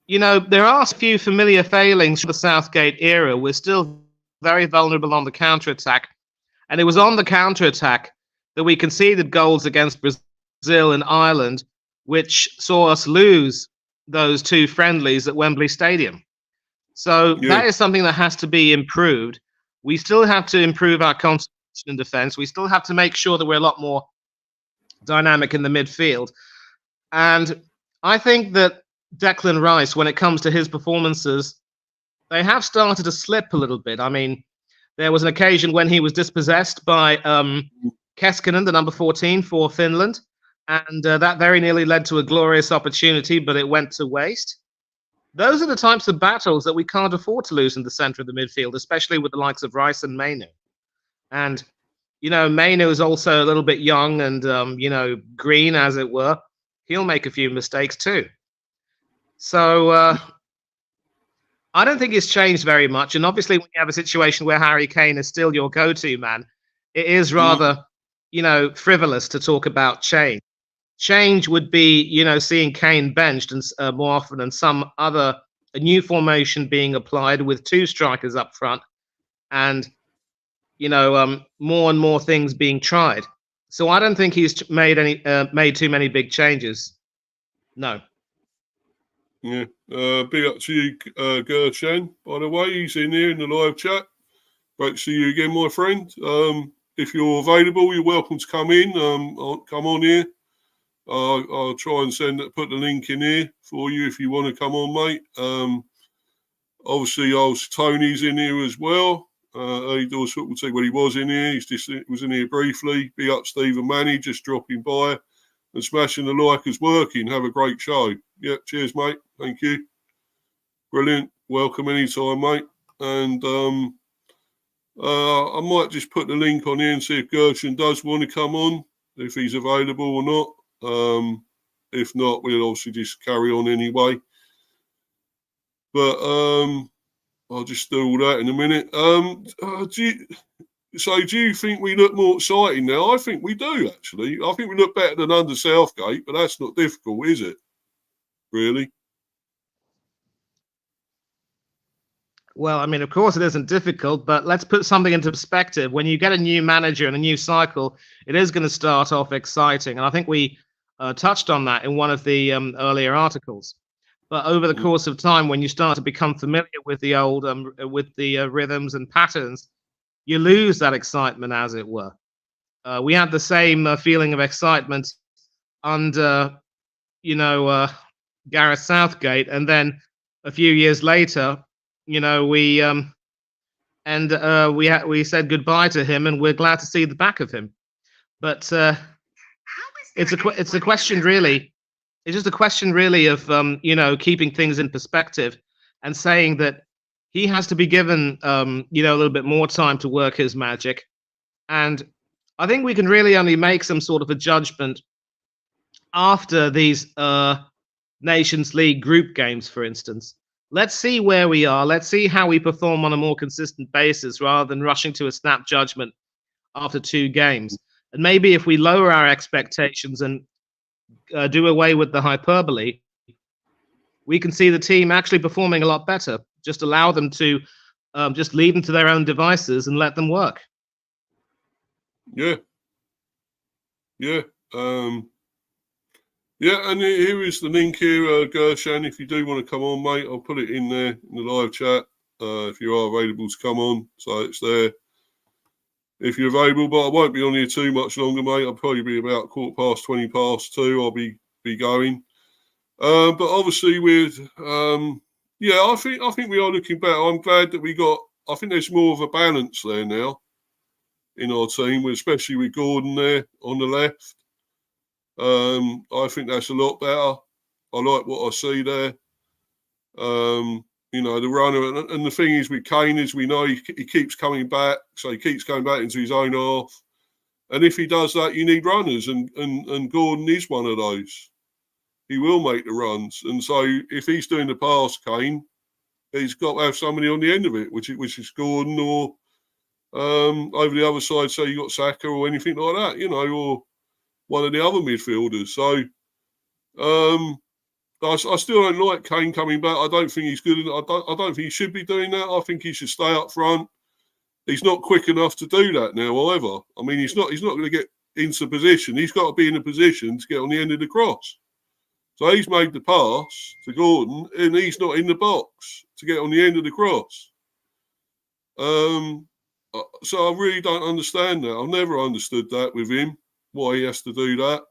B: there are a few familiar failings from the Southgate era. We're still very vulnerable on the counter-attack, and it was on the counter-attack that we conceded goals against Brazil and Ireland, which saw us lose those 2 friendlies at Wembley Stadium. So that is something that has to be improved. We still have to improve our concentration in defence. We still have to make sure that we're a lot more dynamic in the midfield. And I think that Declan Rice, when it comes to his performances, they have started to slip a little bit. I mean, there was an occasion when he was dispossessed by Keskinen, the number 14 for Finland, and that very nearly led to a glorious opportunity, but it went to waste. Those are the types of battles that we can't afford to lose in the centre of the midfield, especially with the likes of Rice and Mainu. And, Mainu is also a little bit young and, green, as it were. He'll make a few mistakes too. So I don't think it's changed very much. And obviously, when you have a situation where Harry Kane is still your go-to man, it is rather, frivolous to talk about change. Change would be, seeing Kane benched and more often, and a new formation being applied with 2 strikers up front, and more and more things being tried. So I don't think he's made too many big changes. No.
A: Yeah. Big up to you, Gershan. By the way, he's in here in the live chat. Great to see you again, my friend. If you're available, you're welcome to come in. Come on here. I'll try and put the link in here for you if you want to come on, mate. Obviously, Tony's in here as well. Early Doors Football Team. Well, he was in here. He was in here briefly. Big up Steve and Manny, just dropping by and smashing the likers working. Have a great show. Yeah, cheers, mate. Thank you. Brilliant. Welcome anytime, mate. And I might just put the link on here and see if Gershon does want to come on, if he's available or not. If not, we'll obviously just carry on anyway. But I'll just do all that in a minute. Do you think we look more exciting now? I think we do, actually. I think we look better than under Southgate, but that's not difficult, is it? Really?
B: Well, I mean, of course it isn't difficult, but let's put something into perspective. When you get a new manager and a new cycle, it is going to start off exciting. And I think we touched on that in one of the earlier articles. But over the course of time, when you start to become familiar with the old, rhythms and patterns, you lose that excitement, as it were. We had the same feeling of excitement under, Gareth Southgate, and then a few years later, we said goodbye to him, and we're glad to see the back of him. But it's a question, really. It's just a question, really, of keeping things in perspective and saying that he has to be given a little bit more time to work his magic. And I think we can really only make some sort of a judgment after these Nations League group games, for instance. Let's see where we are. Let's see how we perform on a more consistent basis rather than rushing to a snap judgment after 2 games. And maybe if we lower our expectations and do away with the hyperbole, we can see the team actually performing a lot better. Just allow them to just leave them to their own devices and let them work.
A: Yeah. Yeah, and here is the link here, Gershon. If you do want to come on, mate, I'll put it in there in the live chat if you are available to come on. So it's there if you're available, but I won't be on here too much longer, mate. I'll probably be about 20 past 2. I'll be going. But obviously with, I think we are looking better. I'm glad that I think there's more of a balance there now in our team, especially with Gordon there on the left. I think that's a lot better. I like what I see there. The runner, and the thing is with Kane, is we know he keeps coming back, so he keeps going back into his own half. And if he does that, you need runners, and Gordon is one of those. He will make the runs, and so if he's doing the pass, Kane, he's got to have somebody on the end of it, which is Gordon, or over the other side, say you got Saka or anything like that, or one of the other midfielders. So I still don't like Kane coming back. I don't think he's good enough. I don't think he should be doing that. I think he should stay up front. He's not quick enough to do that now, either. I mean, he's not going to get into position. He's got to be in a position to get on the end of the cross. So he's made the pass to Gordon, and he's not in the box to get on the end of the cross. So I really don't understand that. I've never understood that with him, why he has to do that.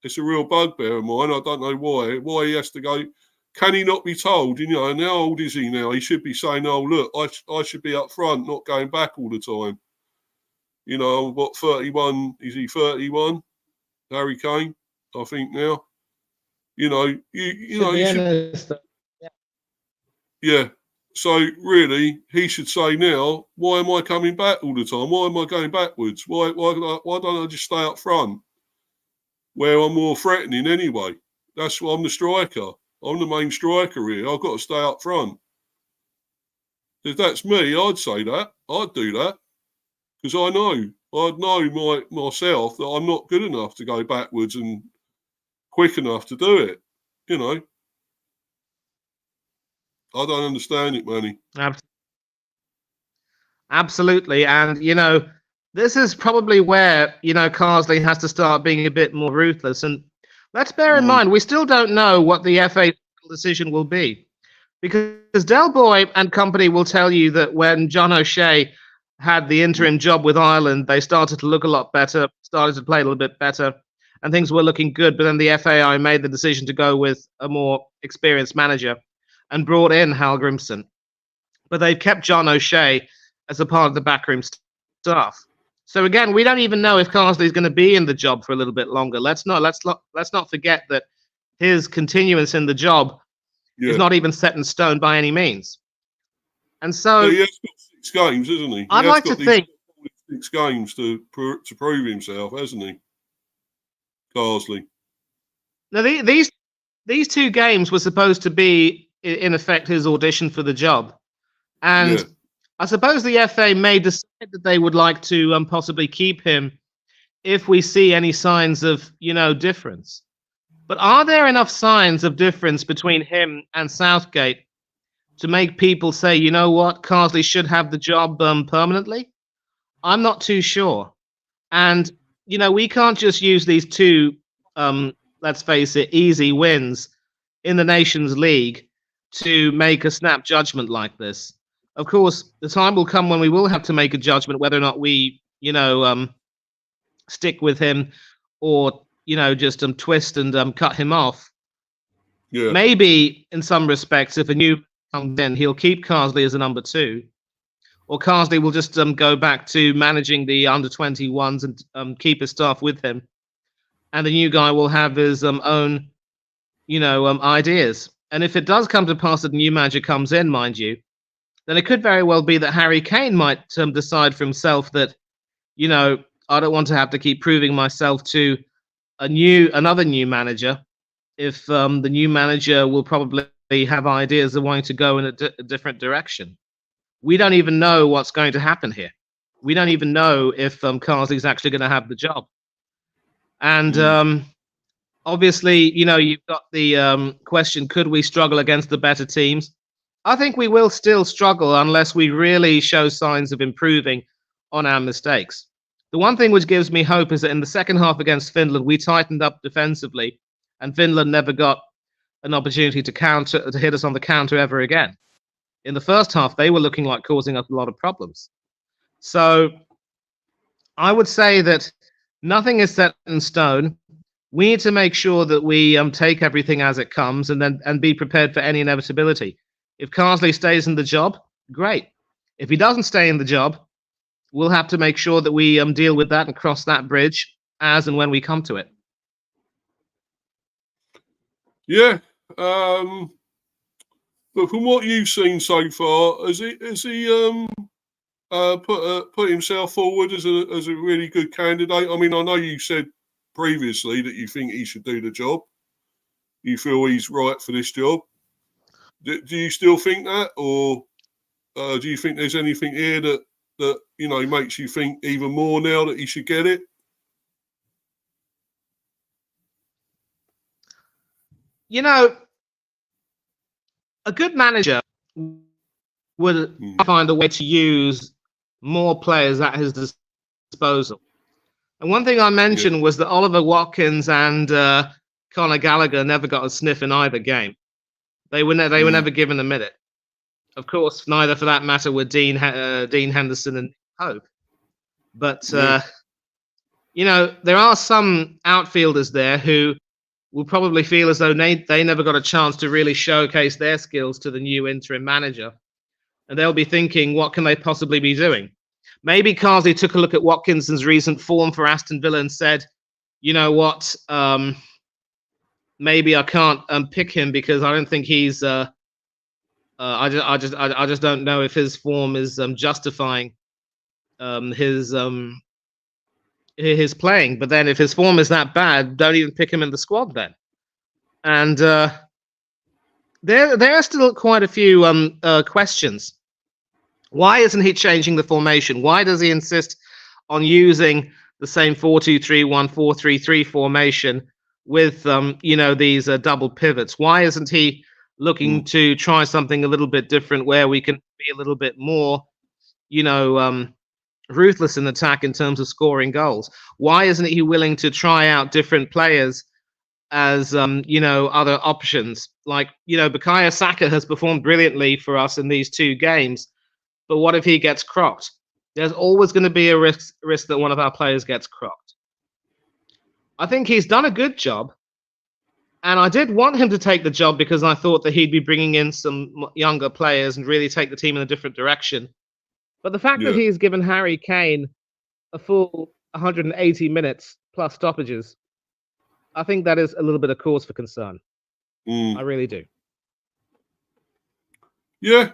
A: It's a real bugbear of mine. I don't know why he has to go. Can he not be told, and how old is he now? He should be saying, oh, look, I should be up front, not going back all the time. 31? Is he 31? Harry Kane, I think now. Yeah. So really, he should say now, why am I coming back all the time? Why am I going backwards? Why don't I just stay up front, where I'm more threatening anyway? That's why I'm the striker. I'm the main striker here. I've got to stay up front. If that's me, I'd say that. I'd do that. Because I'd know myself that I'm not good enough to go backwards and quick enough to do it. I don't understand it, Manny.
B: Absolutely. And, this is probably where, Carsley has to start being a bit more ruthless. And let's bear in mind, we still don't know what the FA decision will be. Because Del Boy and company will tell you that when John O'Shea had the interim job with Ireland, they started to look a lot better, started to play a little bit better, and things were looking good. But then the FAI made the decision to go with a more experienced manager and brought in Hal Grimson. But they've kept John O'Shea as a part of the backroom staff. So again, we don't even know if Carsley is going to be in the job for a little bit longer. Let's not forget that his continuance in the job is not even set in stone by any means. And so
A: he has got 6 games, isn't he?
B: I'd like to think
A: 6 games to prove himself, hasn't he? Carsley.
B: Now these 2 games were supposed to be in effect his audition for the job, and I suppose the FA may decide that they would like to possibly keep him if we see any signs of difference. But are there enough signs of difference between him and Southgate to make people say, you know what, Carsley should have the job permanently? I'm not too sure. And, we can't just use these 2, let's face it, easy wins in the Nations League to make a snap judgment like this. Of course, the time will come when we will have to make a judgment whether or not we, stick with him or, just twist and cut him off.
A: Yeah.
B: Maybe in some respects, if a new comes in, he'll keep Carsley as a number 2, or Carsley will just go back to managing the under-21s and keep his staff with him, and the new guy will have his own, ideas. And if it does come to pass that the new manager comes in, mind you, then it could very well be that Harry Kane might decide for himself that, I don't want to have to keep proving myself to another new manager if the new manager will probably have ideas of wanting to go in a different direction. We don't even know what's going to happen here. We don't even know if Carsley's actually going to have the job. And obviously, you've got the question, could we struggle against the better teams? I think we will still struggle unless we really show signs of improving on our mistakes. The one thing which gives me hope is that in the second half against Finland, we tightened up defensively, and Finland never got an opportunity to hit us on the counter ever again. In the first half, they were looking like causing us a lot of problems. So I would say that nothing is set in stone. We need to make sure that we take everything as it comes and be prepared for any inevitability. If Carsley stays in the job, great. If he doesn't stay in the job, we'll have to make sure that we deal with that and cross that bridge as and when we come to it.
A: Yeah. But from what you've seen so far, has he put himself forward as a really good candidate? I mean, I know you said previously that you think he should do the job. You feel he's right for this job. Do you still think that, or do you think there's anything here that makes you think even more now that he should get it?
B: A good manager would find a way to use more players at his disposal. And one thing I mentioned was that Oliver Watkins and Conor Gallagher never got a sniff in either game. They were never given a minute. Of course, neither for that matter were Dean Henderson and Hope. But, there are some outfielders there who will probably feel as though they never got a chance to really showcase their skills to the new interim manager. And they'll be thinking, what can they possibly be doing? Maybe Carsley took a look at Watkinson's recent form for Aston Villa and said, you know what, maybe I can't pick him because I don't think he's I just don't know if his form is justifying his playing. But then if his form is that bad, don't even pick him in the squad then. And there are still quite a few questions. Why isn't he changing the formation? Why does he insist on using the same 4-2-3-1, 4-3-3 formation with these double pivots? Why isn't he looking to try something a little bit different where we can be a little bit more, ruthless in attack in terms of scoring goals? Why isn't he willing to try out different players as other options? Like, Bukayo Saka has performed brilliantly for us in these two games, but what if he gets crocked? There's always going to be a risk that one of our players gets crocked. I think he's done a good job. And I did want him to take the job because I thought that he'd be bringing in some younger players and really take the team in a different direction. But the fact that he's given Harry Kane a full 180 minutes plus stoppages, I think that is a little bit of cause for concern. I really do.
A: Yeah.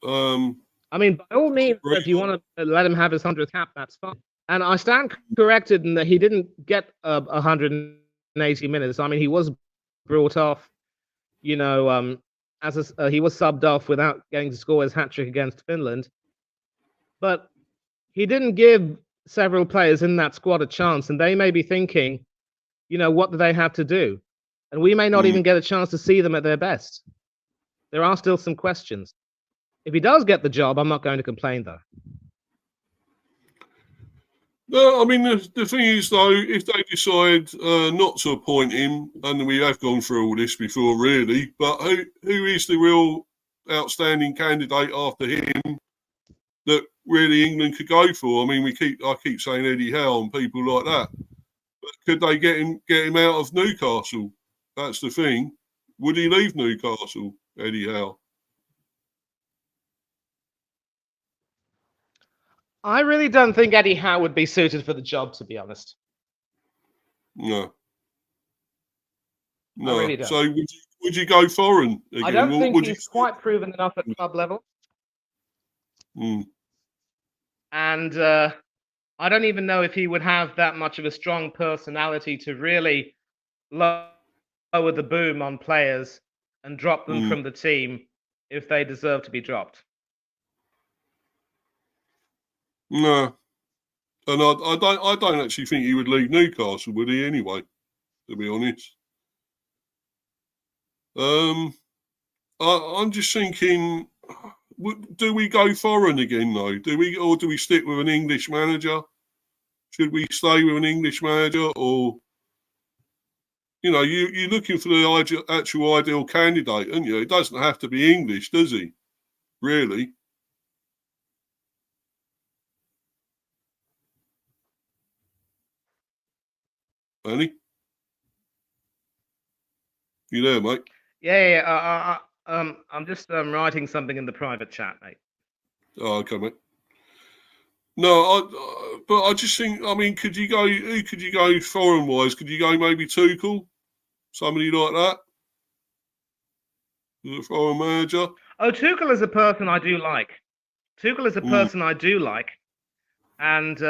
B: I mean, by all means, if you want to let him have his 100th cap, that's fine. And I stand corrected in that he didn't get 180 minutes. I mean, he was brought off, he was subbed off without getting to score his hat trick against Finland. But he didn't give several players in that squad a chance, and they may be thinking, what do they have to do? And we may not even get a chance to see them at their best. There are still some questions. If he does get the job, I'm not going to complain, though.
A: No, I mean, the thing is, though, if they decide not to appoint him, and we have gone through all this before, really, but who is the real outstanding candidate after him that really England could go for? I mean, I keep saying Eddie Howe and people like that, but could they get him out of Newcastle? That's the thing. Would he leave Newcastle, Eddie Howe?
B: I really don't think Eddie Howe would be suited for the job, to be honest.
A: No.
B: I really don't.
A: So would you go foreign again?
B: I don't think he's quite proven enough at club level. And I don't even know if he would have that much of a strong personality to really lower the boom on players and drop them from the team if they deserve to be dropped.
A: No, and I don't actually think he would leave Newcastle, would he? Anyway, to be honest, I'm just thinking, do we go foreign again though? Do we stick with an English manager? Should we stay with an English manager, or you're looking for the actual ideal candidate, aren't you? It doesn't have to be English, does he? Really? Annie? You there, mate?
B: Yeah. I'm just writing something in the private chat, mate.
A: Oh, okay, mate. No, but I just think, I mean, who could you go foreign-wise? Could you go maybe Tuchel? Somebody like that? The foreign manager?
B: Oh, Tuchel is a person I do like. And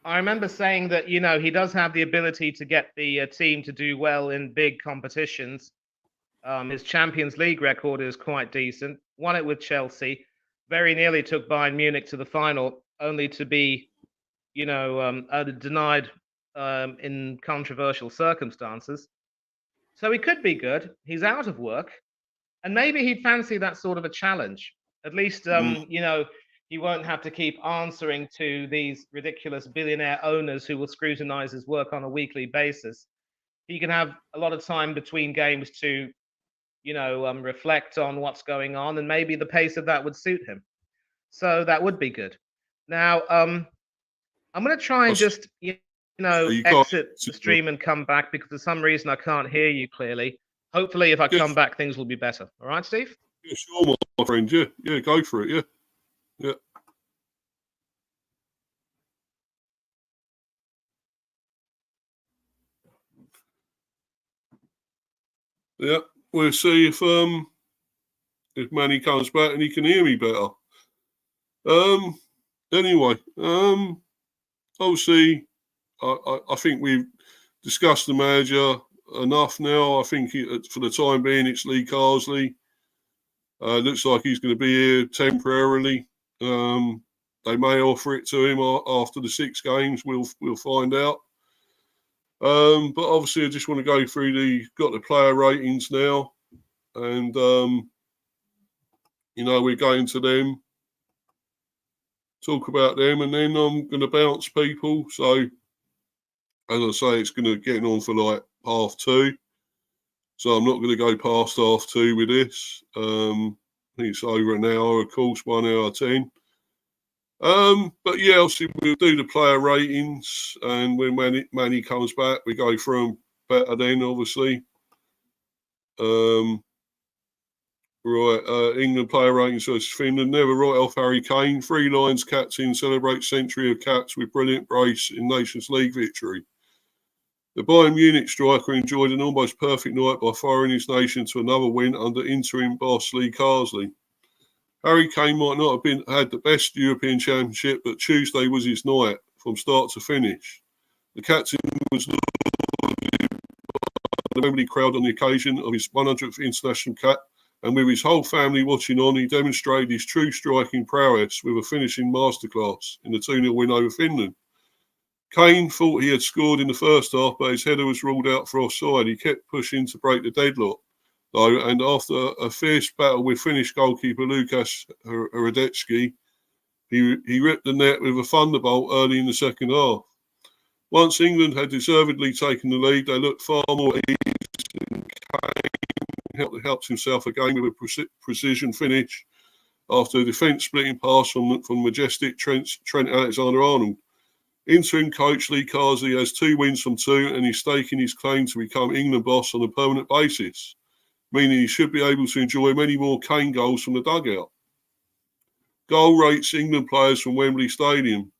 B: I remember saying that, he does have the ability to get the team to do well in big competitions. His Champions League record is quite decent. Won it with Chelsea. Very nearly took Bayern Munich to the final, only to be, denied in controversial circumstances. So he could be good. He's out of work. And maybe he'd fancy that sort of a challenge. At least, he won't have to keep answering to these ridiculous billionaire owners who will scrutinize his work on a weekly basis. He can have a lot of time between games to, reflect on what's going on, and maybe the pace of that would suit him. So that would be good. Now, I'm going to try and just, exit the stream and come back because for some reason I can't hear you clearly. Hopefully, if I come back, things will be better. All right, Steve?
A: Yeah, sure, my friend. Yeah, go for it. Yeah. Yeah, we'll see if Manny comes back and he can hear me better. Anyway, obviously, I think we've discussed the manager enough now. I think for the time being, it's Lee Carsley. Looks like he's going to be here temporarily. They may offer it to him after the 6 games. We'll find out. But obviously, I just want to go through got the player ratings now, and we're going to them, talk about them, and then I'm going to bounce people. So, as I say, it's going to get on for like 2:30. So I'm not going to go past 2:30 with this. I think it's over an hour, of course, 1 hour 10. But yeah, obviously we'll do the player ratings, and when Manny comes back, we go through them better then, obviously. Right, England player ratings versus Finland. Never write off Harry Kane. 3 Lions captain celebrates century of caps with brilliant brace in Nations League victory. The Bayern Munich striker enjoyed an almost perfect night by firing his nation to another win under interim boss Lee Carsley. Harry Kane might not have had the best European Championship, but Tuesday was his night from start to finish. The captain was the Wembley crowd on the occasion of his 100th international cap, and with his whole family watching on, he demonstrated his true striking prowess with a finishing masterclass in the 2-0 win over Finland. Kane thought he had scored in the first half, but his header was ruled out for offside. He kept pushing to break the deadlock, though, and after a fierce battle with Finnish goalkeeper Lukas Hradecki, he ripped the net with a thunderbolt early in the second half. Once England had deservedly taken the lead, they looked far more easy, and Kane helped himself again with a precision finish after a defence-splitting pass from majestic Trent Alexander-Arnold. Interim coach Lee Carsley has 2 wins from 2, and he's staking his claim to become England boss on a permanent basis, meaning he should be able to enjoy many more Kane goals from the dugout. Goal rates England players from Wembley Stadium.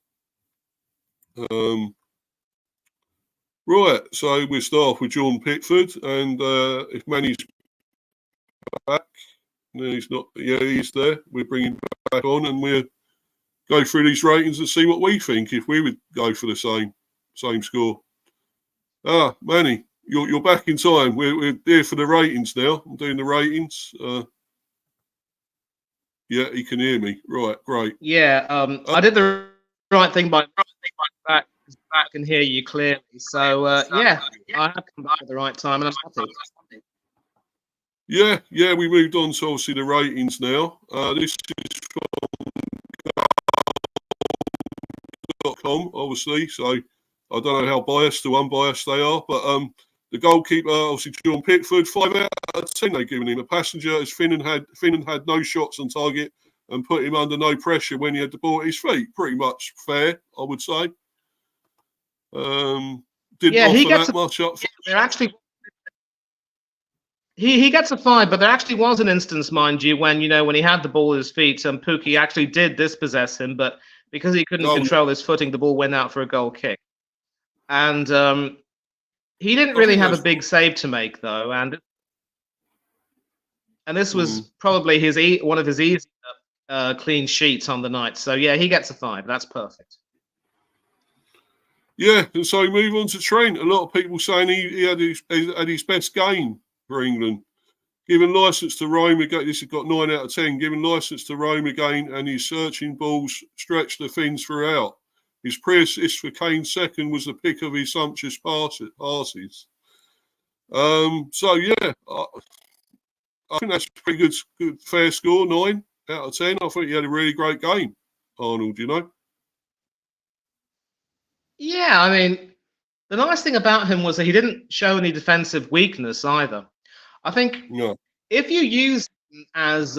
A: Right, so we'll start off with Jordan Pickford, and if Manny's back, no, he's not. Yeah, he's there. We'll bring him back on, and we'll go through these ratings and see what we think if we would go for the same score. Manny, you're back in time. We're there for the ratings now. I'm doing the ratings. Yeah, he can hear me. Right, great.
B: Yeah, I did the right thing by back. I can hear you clearly. So yeah, I have come back at the right time, and I'm happy.
A: Yeah, we moved on to obviously the ratings now. This is from .com, obviously, so I don't know how biased or unbiased they are, but the goalkeeper, obviously Jordan Pickford, 5 out of 10 they've given him. A passenger, as Finland had no shots on target and put him under no pressure when he had the ball at his feet. Pretty much fair, I would say. Didn't offer that much up.
B: They're actually he gets a 5, but there actually was an instance, mind you, when he had the ball at his feet, and Pukki actually did dispossess him, but because he couldn't control his footing, the ball went out for a goal kick. And he didn't really have a big save to make, though, and this was probably one of his easy clean sheets on the night. So yeah, he gets a 5. That's perfect.
A: Yeah, and so we move on to Trent. A lot of people saying he had his best game for England. Given licence to roam again, this has got 9 out of 10. Given licence to roam again, and his searching balls stretched the Finns throughout. His pre-assist for Kane's second was the pick of his sumptuous passes. So yeah, I think that's a pretty good fair score, 9 out of 10. I think he had a really great game, Arnold.
B: Yeah, I mean, the nice thing about him was that he didn't show any defensive weakness either. I think if you use him as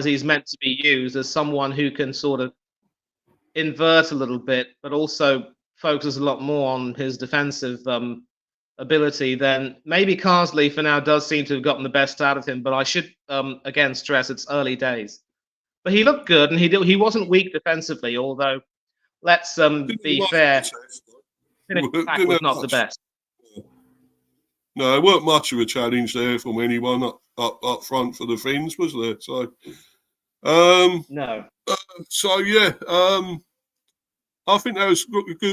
B: he's meant to be used, as someone who can sort of invert a little bit, but also focus a lot more on his defensive ability, then maybe Carsley for now does seem to have gotten the best out of him. But I should again stress it's early days. But he looked good, and he wasn't weak defensively, although. Let's be fair. Attack was not the best.
A: No, there weren't much of a challenge there from anyone up front for the Finns, was there? So,
B: no.
A: So yeah, I think that was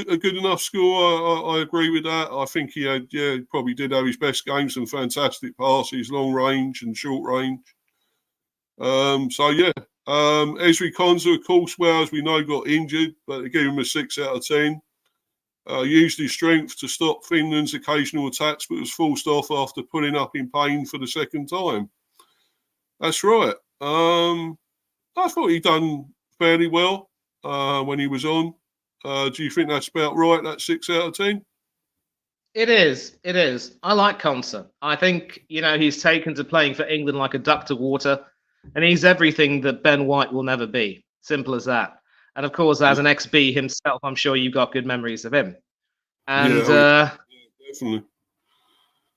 A: a good enough score. I agree with that. I think he probably did have his best game. Some fantastic passes, long range and short range. So yeah. Ezri Konsa, of course, as we know, got injured, but they gave him a 6 out of 10. Used his strength to stop Finland's occasional attacks, but was forced off after pulling up in pain for the second time. That's right. I thought he'd done fairly well when he was on. Do you think that's about right, that 6 out of 10?
B: It is. I like Konsa. I think, he's taken to playing for England like a duck to water. And he's everything that Ben White will never be. Simple as that. And of course, as an ex-B himself, I'm sure you've got good memories of him. And
A: definitely.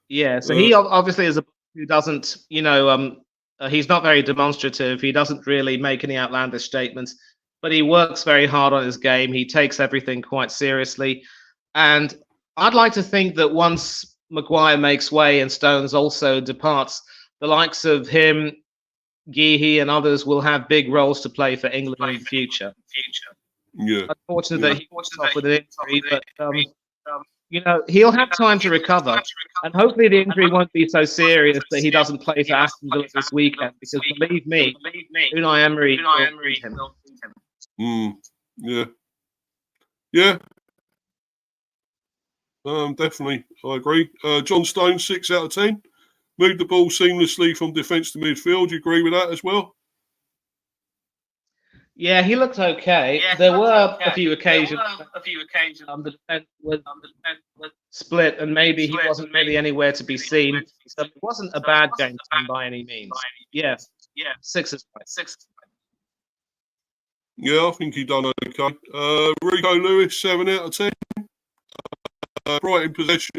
B: Yeah, so he obviously is a who doesn't, he's not very demonstrative. He doesn't really make any outlandish statements, but he works very hard on his game. He takes everything quite seriously. And I'd like to think that once Maguire makes way and Stones also departs, the likes of him, Geehy, and others will have big roles to play for England in the future.
A: Yeah.
B: Unfortunate that he was off with an injury, but he'll have time to recover, and hopefully the injury won't be so serious that he doesn't play for Aston Villa this weekend. Because believe me, Unai Emery will need him.
A: Yeah. Definitely, I agree. John Stones, 6 out of 10. Moved the ball seamlessly from defence to midfield. Do you agree with that as well?
B: Yeah, he looked okay. There were a few occasions. The defence was split, and maybe he wasn't really anywhere to be seen. So it wasn't a bad game for him by any means. Yeah, 6 is right.
A: Yeah, I think he done okay. Rico Lewis, 7 out of 10. Bright in possession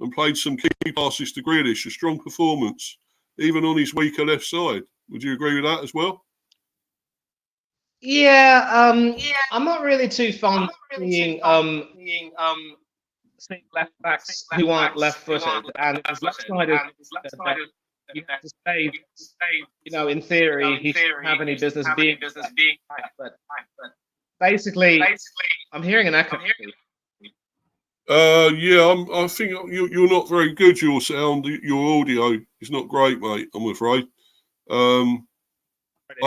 A: and played some key passes to Grealish. A strong performance, even on his weaker left side. Would you agree with that as well?
B: Yeah, I'm not really too fond of seeing left backs who aren't left-footed, and his left-sided. You have to say, in theory, he shouldn't have any business being right, but basically, I'm hearing an echo.
A: I think you're not very good. Your sound, your audio is not great, mate. I'm afraid. I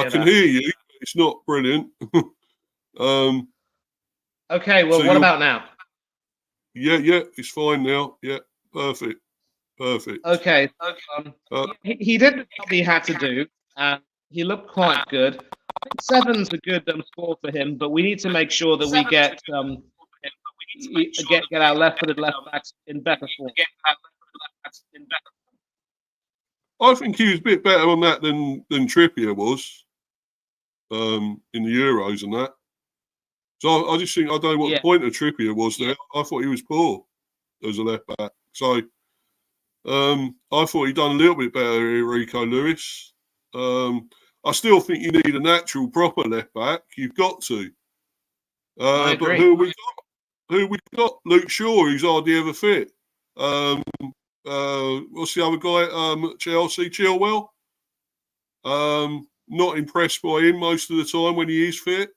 A: can hear you. It's not brilliant.
B: Okay, well, what about now?
A: Yeah, it's fine now. Yeah, perfect.
B: Okay. He did what he had to do. He looked quite good. I think 7's a good score for him, but we need to make sure that we get our left-footed left backs in better form.
A: I think he was a bit better on that than Trippier was in the Euros and that. So I just think, I don't know what the point of Trippier was there. I thought he was poor as a left back. So I thought he'd done a little bit better here, Rico Lewis. I still think you need a natural, proper left back. You've got to. But who have we got? Luke Shaw, who's hardly ever fit. What's the other guy at Chelsea? Chilwell. Not impressed by him most of the time when he is fit.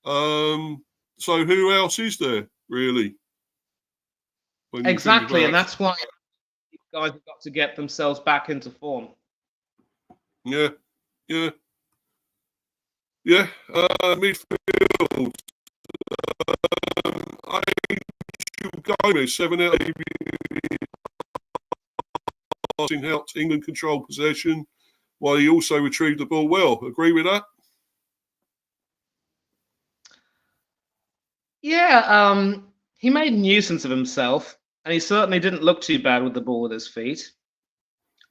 A: So who else is there, really?
B: Exactly, and that's why these guys have got to get themselves back into form.
A: Yeah. Midfield. Gomez, 7 out of 8. Passing helped England control possession, while he also retrieved the ball well. Agree with that?
B: Yeah, he made a nuisance of himself, and he certainly didn't look too bad with the ball with his feet.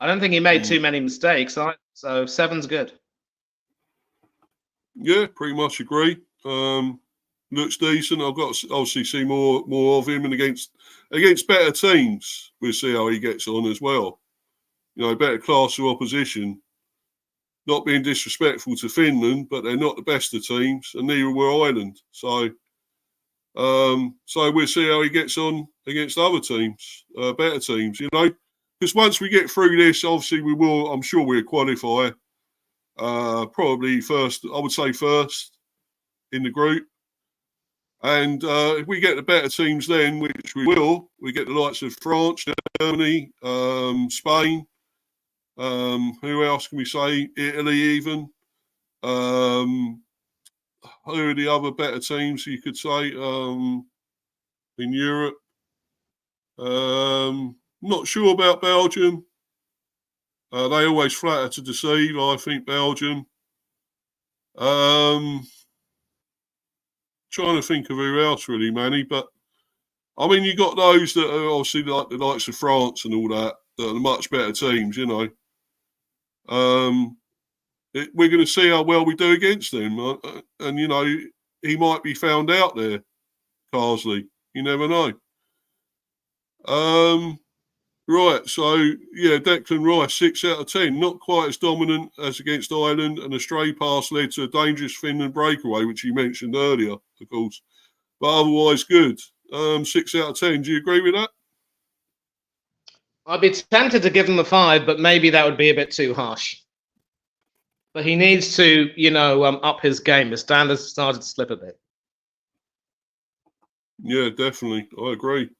B: I don't think he made too many mistakes, so 7's good.
A: Yeah, pretty much agree. Looks decent. I've got to obviously see more of him, and against better teams, we'll see how he gets on as well. Better class of opposition. Not being disrespectful to Finland, but they're not the best of teams, and neither were Ireland. So we'll see how he gets on against other teams, better teams. Because once we get through this, obviously we will. I'm sure we'll qualify. Probably first. I would say first in the group. And if we get the better teams then, which we will, we get the likes of France, Germany, Spain. Who else can we say? Italy even. Who are the other better teams you could say in Europe? Not sure about Belgium. They always flatter to deceive, I think, Belgium. Trying to think of who else really, Manny, but I mean, you got those that are obviously like the likes of France and all that are much better teams, we're going to see how well we do against them. And, you know, he might be found out there, Carsley. You never know. Right, so, yeah, Declan Rice, 6 out of 10. Not quite as dominant as against Ireland, and a stray pass led to a dangerous Finland breakaway, which you mentioned earlier, of course. But otherwise, good. 6 out of 10. Do you agree with that?
B: I'd be tempted to give him a 5, but maybe that would be a bit too harsh. But he needs to, you know, up his game. His standards started to slip a bit.
A: Yeah, definitely. I agree.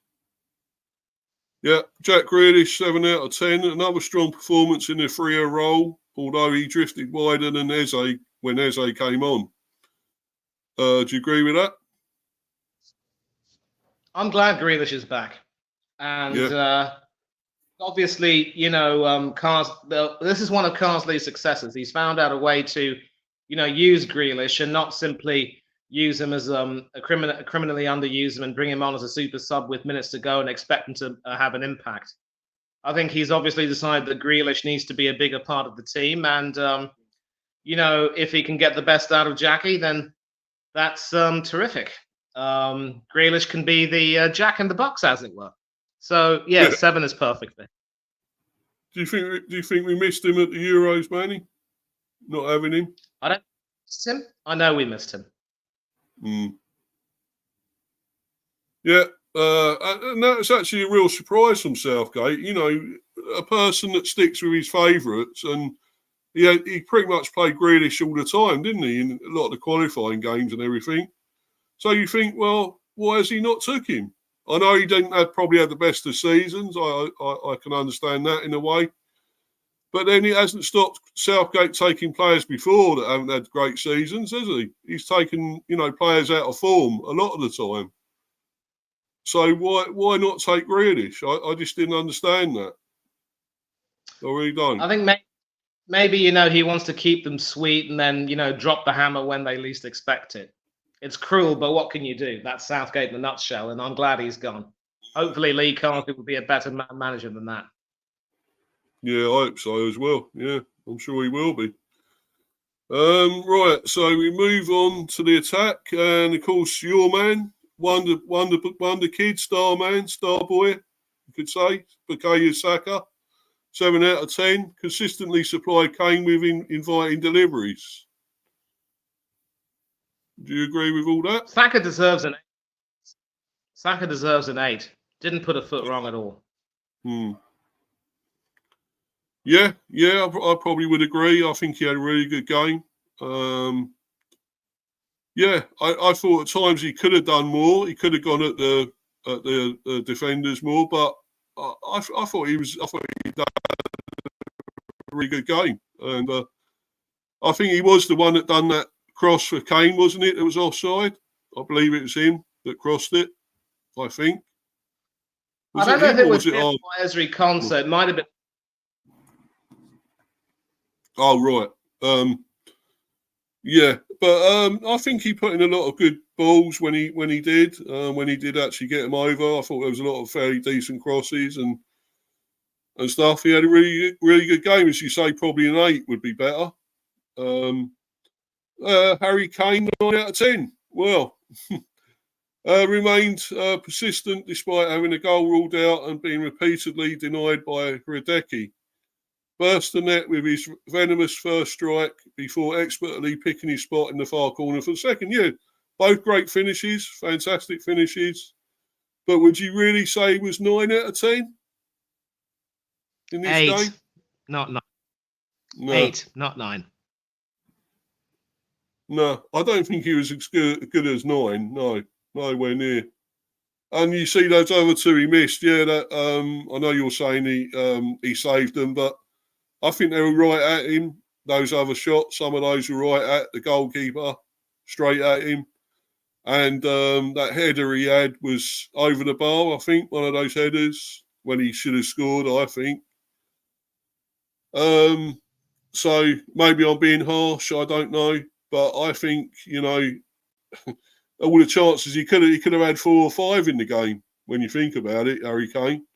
A: Yeah, Jack Grealish, 7 out of 10. Another strong performance in the Freo role, although he drifted wider than Eze when Eze came on. Do you agree with that?
B: I'm glad Grealish is back. And obviously, you know, this is one of Carsley's successes. He's found out a way to, you know, use Grealish and not simply use him as criminally underuse him and bring him on as a super sub with minutes to go and expect him to have an impact. I think he's obviously decided that Grealish needs to be a bigger part of the team. And, you know, if he can get the best out of Jackie, then that's terrific. Grealish can be the Jack in the Box, as it were. So, yeah, 7 is perfect there.
A: Do you think we missed him at the Euros, Manny? Not having him?
B: I don't miss him. I know we missed him.
A: Yeah, and that's actually a real surprise from Southgate. You know, a person that sticks with his favourites, and he pretty much played Grealish all the time, didn't he, in a lot of the qualifying games and everything. So you think, well, why has he not took him? I know he probably had the best of seasons. I can understand that in a way. But then he hasn't stopped Southgate taking players before that haven't had great seasons, has he? He's taken, you know, players out of form a lot of the time. So why not take Grealish? I just didn't understand that. I really don't.
B: I think maybe, you know, he wants to keep them sweet and then, you know, drop the hammer when they least expect it. It's cruel, but what can you do? That's Southgate in a nutshell, and I'm glad he's gone. Hopefully Lee Carsley will be a better manager than that.
A: Yeah, I hope so as well. Yeah, I'm sure he will be. Right, so we move on to the attack, and of course your man, wonder kid, star man, star boy, you could say, Bukayo Saka, 7 out of 10, consistently supplied Kane with inviting deliveries. Do you agree with all that?
B: Saka deserves an 8. Saka deserves an 8. Didn't put a foot wrong at all.
A: Yeah, I probably would agree. I think he had a really good game. Yeah, I thought at times he could have done more. He could have gone at the defenders more, but I thought he done a really good game, and I think he was the one that done that cross for Kane, wasn't it? It was offside. I believe it was him that crossed it. I think.
B: I don't know if it was him or Ezri Konsa. It might have been.
A: Oh, right. Yeah, but I think he put in a lot of good balls when he did actually get them over. I thought there was a lot of fairly decent crosses and stuff. He had a really good game, as you say. Probably an 8 would be better. Harry Kane, 9 out of 10. Well, remained persistent despite having a goal ruled out and being repeatedly denied by Hradecky. Burst the net with his venomous first strike before expertly picking his spot in the far corner for the second. Yeah, both great finishes, fantastic finishes. But would you really say he was 9 out of 10 in this
B: 8,
A: game?
B: Not 9.
A: No.
B: 8, not 9.
A: No, I don't think he was as good as 9. No, nowhere near. And you see those other 2 he missed. Yeah, that I know you're saying he saved them, but I think they were right at him. Those other shots, some of those were right at the goalkeeper, straight at him. And that header he had was over the bar, I think, one of those headers when he should have scored, I think. So maybe I'm being harsh, I don't know. But I think, you know, all the chances he could have had 4 or 5 in the game when you think about it, Harry Kane.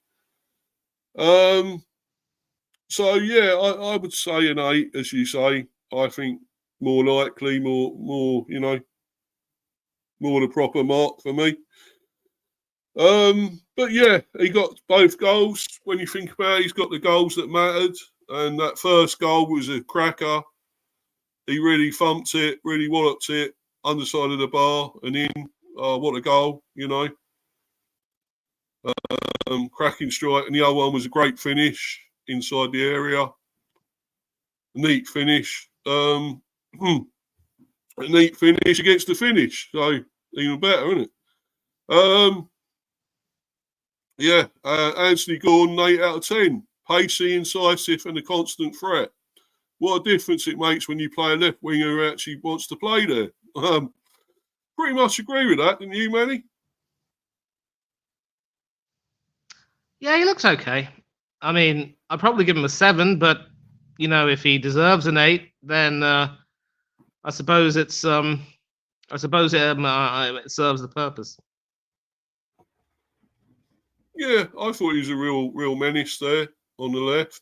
A: So yeah, I would say an 8, as you say. I think more likely, more more the proper mark for me. But yeah, he got both goals. When you think about it, he's got the goals that mattered, and that first goal was a cracker. He really thumped it, really walloped it underside of the bar and in. What a goal, cracking strike. And the other one was a great finish inside the area. Neat finish. A neat finish against the finish. So even better, isn't it? Yeah, Anthony Gordon, 8 out of 10. Pacey, incisive, and a constant threat. What a difference it makes when you play a left winger who actually wants to play there. Pretty much agree with that, didn't you, Manny?
B: Yeah, he looks okay. I mean, I'd probably give him a 7, but if he deserves an 8, then I suppose it serves the purpose.
A: Yeah, I thought he was a real menace there on the left.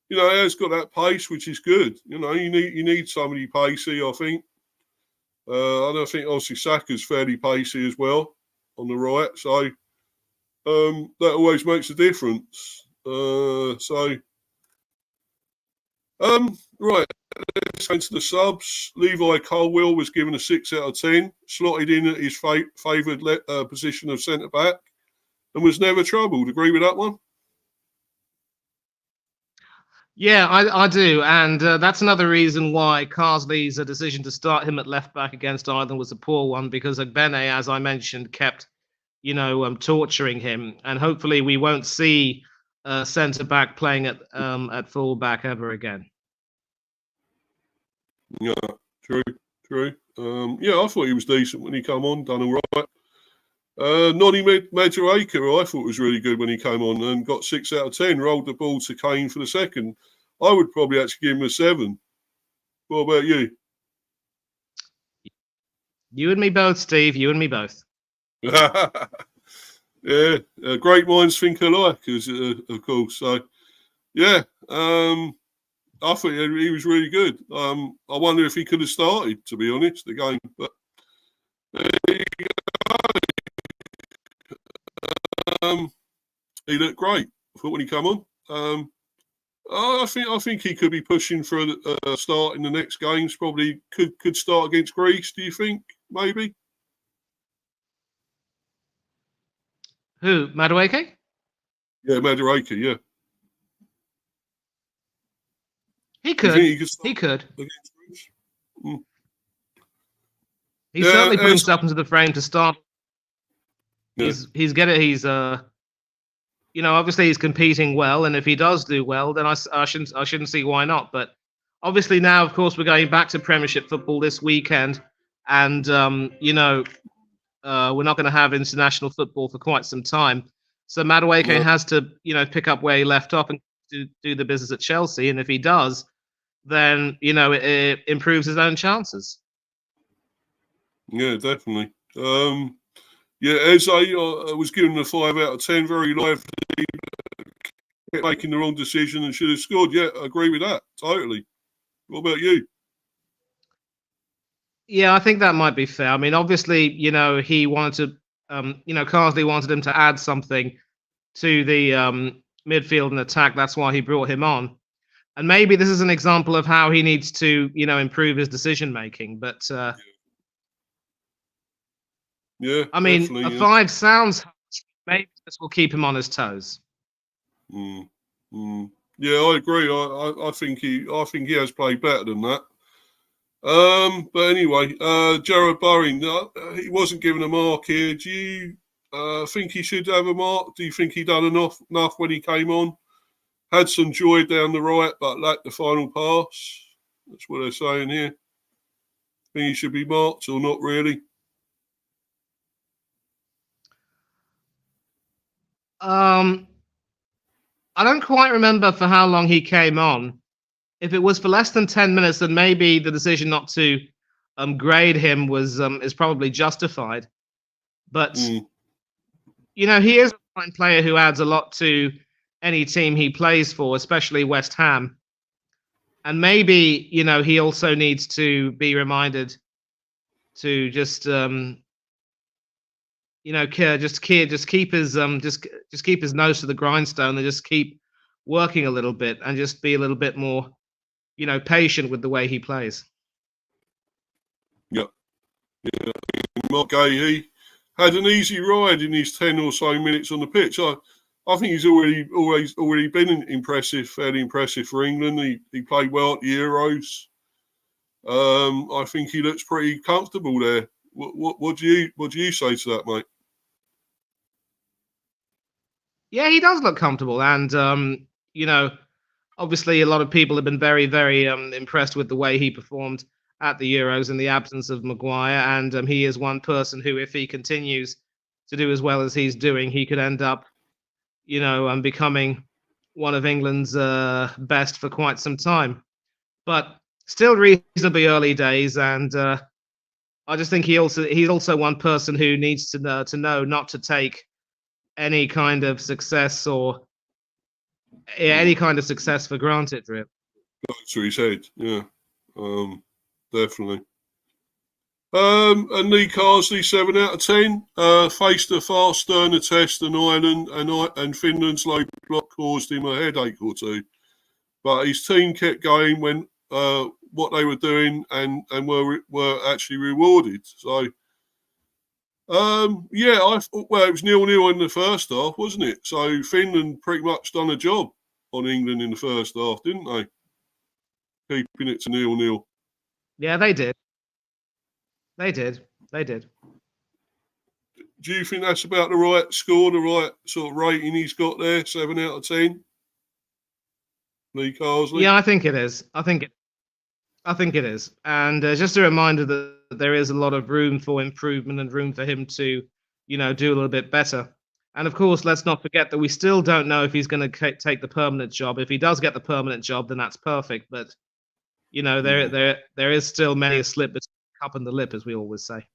A: He has got that pace, which is good. You need somebody pacey, I think. I don't think obviously Saka's fairly pacey as well on the right, so that always makes a difference. Right, let's go into the subs. Levi Colwill was given a 6 out of 10, slotted in at his favoured position of centre back, and was never troubled. Agree with that one?
B: Yeah, I do, and that's another reason why Carsley's decision to start him at left back against Ireland was a poor one, because Ogbene, as I mentioned, kept, torturing him, and hopefully we won't see centre back playing at full back ever again.
A: Yeah, true. Yeah, I thought he was decent when he came on, done all right. Noddy Madueke, I thought was really good when he came on and got 6 out of 10, rolled the ball to Kane for the second. I would probably actually give him a 7. What about you?
B: You and me both, Steve. You and me both.
A: Yeah, great minds think alike, of course. So, yeah, I thought he was really good. I wonder if he could have started, to be honest, the game. But he looked great. I thought when he came on. I think he could be pushing for a start in the next games. Probably could start against Greece. Do you think? Maybe.
B: Who? Madueke?
A: Yeah, Madueke. Yeah.
B: He could. He could. He certainly put himself into the frame to start. Yeah. Obviously he's competing well, and if he does do well, then I shouldn't see why not. But obviously now, of course, we're going back to Premiership football this weekend, and we're not going to have international football for quite some time. So Madueke has to pick up where he left off and do the business at Chelsea, and if he does, then it improves his own chances.
A: Yeah, definitely. Eze was given a 5 out of 10, very lively, kept making the wrong decision and should have scored. Yeah, I agree with that, totally. What about you?
B: Yeah, I think that might be fair. I mean, obviously, he wanted to, Carsley wanted him to add something to the midfield and attack. That's why he brought him on. And maybe this is an example of how he needs to, improve his decision making. But
A: yeah,
B: I mean, a 5 sounds. Maybe this will keep him on his toes.
A: Yeah, I agree. I think he has played better than that. But anyway, Jared Bowen, he wasn't given a mark here. Do you think he should have a mark? Do you think he done enough when he came on? Had some joy down the right, but lacked the final pass. That's what they're saying here. Think he should be marked or not really?
B: I don't quite remember for how long he came on. If it was for less than 10 minutes, then maybe the decision not to grade him is probably justified. But he is a fine player who adds a lot to any team he plays for, especially West Ham. And maybe, he also needs to be reminded to just just keep his just keep his nose to the grindstone and just keep working a little bit and just be a little bit more, patient with the way he plays.
A: Yeah. Mark Gay, he had an easy ride in his 10 or so minutes on the pitch. I think he's already been impressive, fairly impressive for England. He played well at the Euros. I think he looks pretty comfortable there. What do you say to that, mate?
B: Yeah, he does look comfortable, and obviously a lot of people have been very, very impressed with the way he performed at the Euros in the absence of Maguire, and he is one person who, if he continues to do as well as he's doing, he could end up, becoming one of England's best for quite some time. But still reasonably early days, and I just think he's also one person who needs to know not to take any kind of success or any kind of success for granted, really.
A: That's what he said. Yeah, definitely. And Lee Carsley, 7 out of 10. Faced a far sterner test than Ireland, and Finland's low block caused him a headache or two. But his team kept going when what they were doing and were actually rewarded. So, I thought, it was 0-0 in the first half, wasn't it? So Finland pretty much done a job on England in the first half, didn't they? Keeping it to 0-0.
B: Yeah, they did. They did.
A: Do you think that's about the right score, the right sort of rating he's got there? 7 out of 10. Lee Carsley.
B: Yeah, I think it is. I think it is. And just a reminder that there is a lot of room for improvement and room for him to, do a little bit better. And of course, let's not forget that we still don't know if he's going to take the permanent job. If he does get the permanent job, then that's perfect. But there is still many a slip between the cup and the lip, as we always say.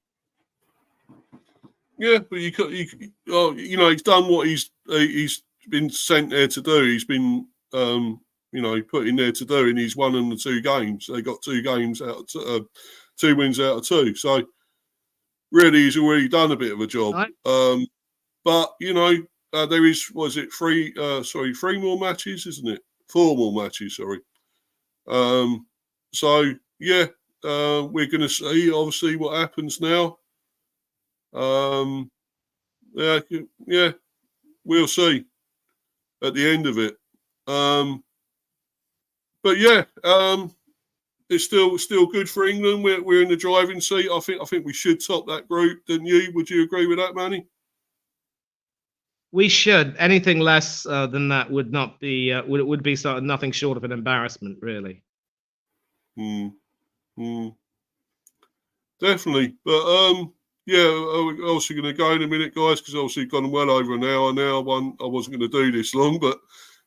A: Yeah, but he's done what he's been sent there to do. He's been put in there to do, and he's won in the 2 games. They got 2 games out of 2 wins out of 2. So really, he's already done a bit of a job. Right. But there is, 3 more matches, isn't it? 4 more matches, sorry. So yeah, we're going to see obviously what happens now. Yeah, we'll see at the end of it. But yeah, it's still good for England. We're in the driving seat. I think we should top that group, don't you? Would you agree with that, Manny?
B: We should. Anything less than that would not be would be sort of nothing short of an embarrassment, really.
A: Definitely, but yeah, we're also going to go in a minute, guys, because obviously gone well over an hour now. I wasn't going to do this long, but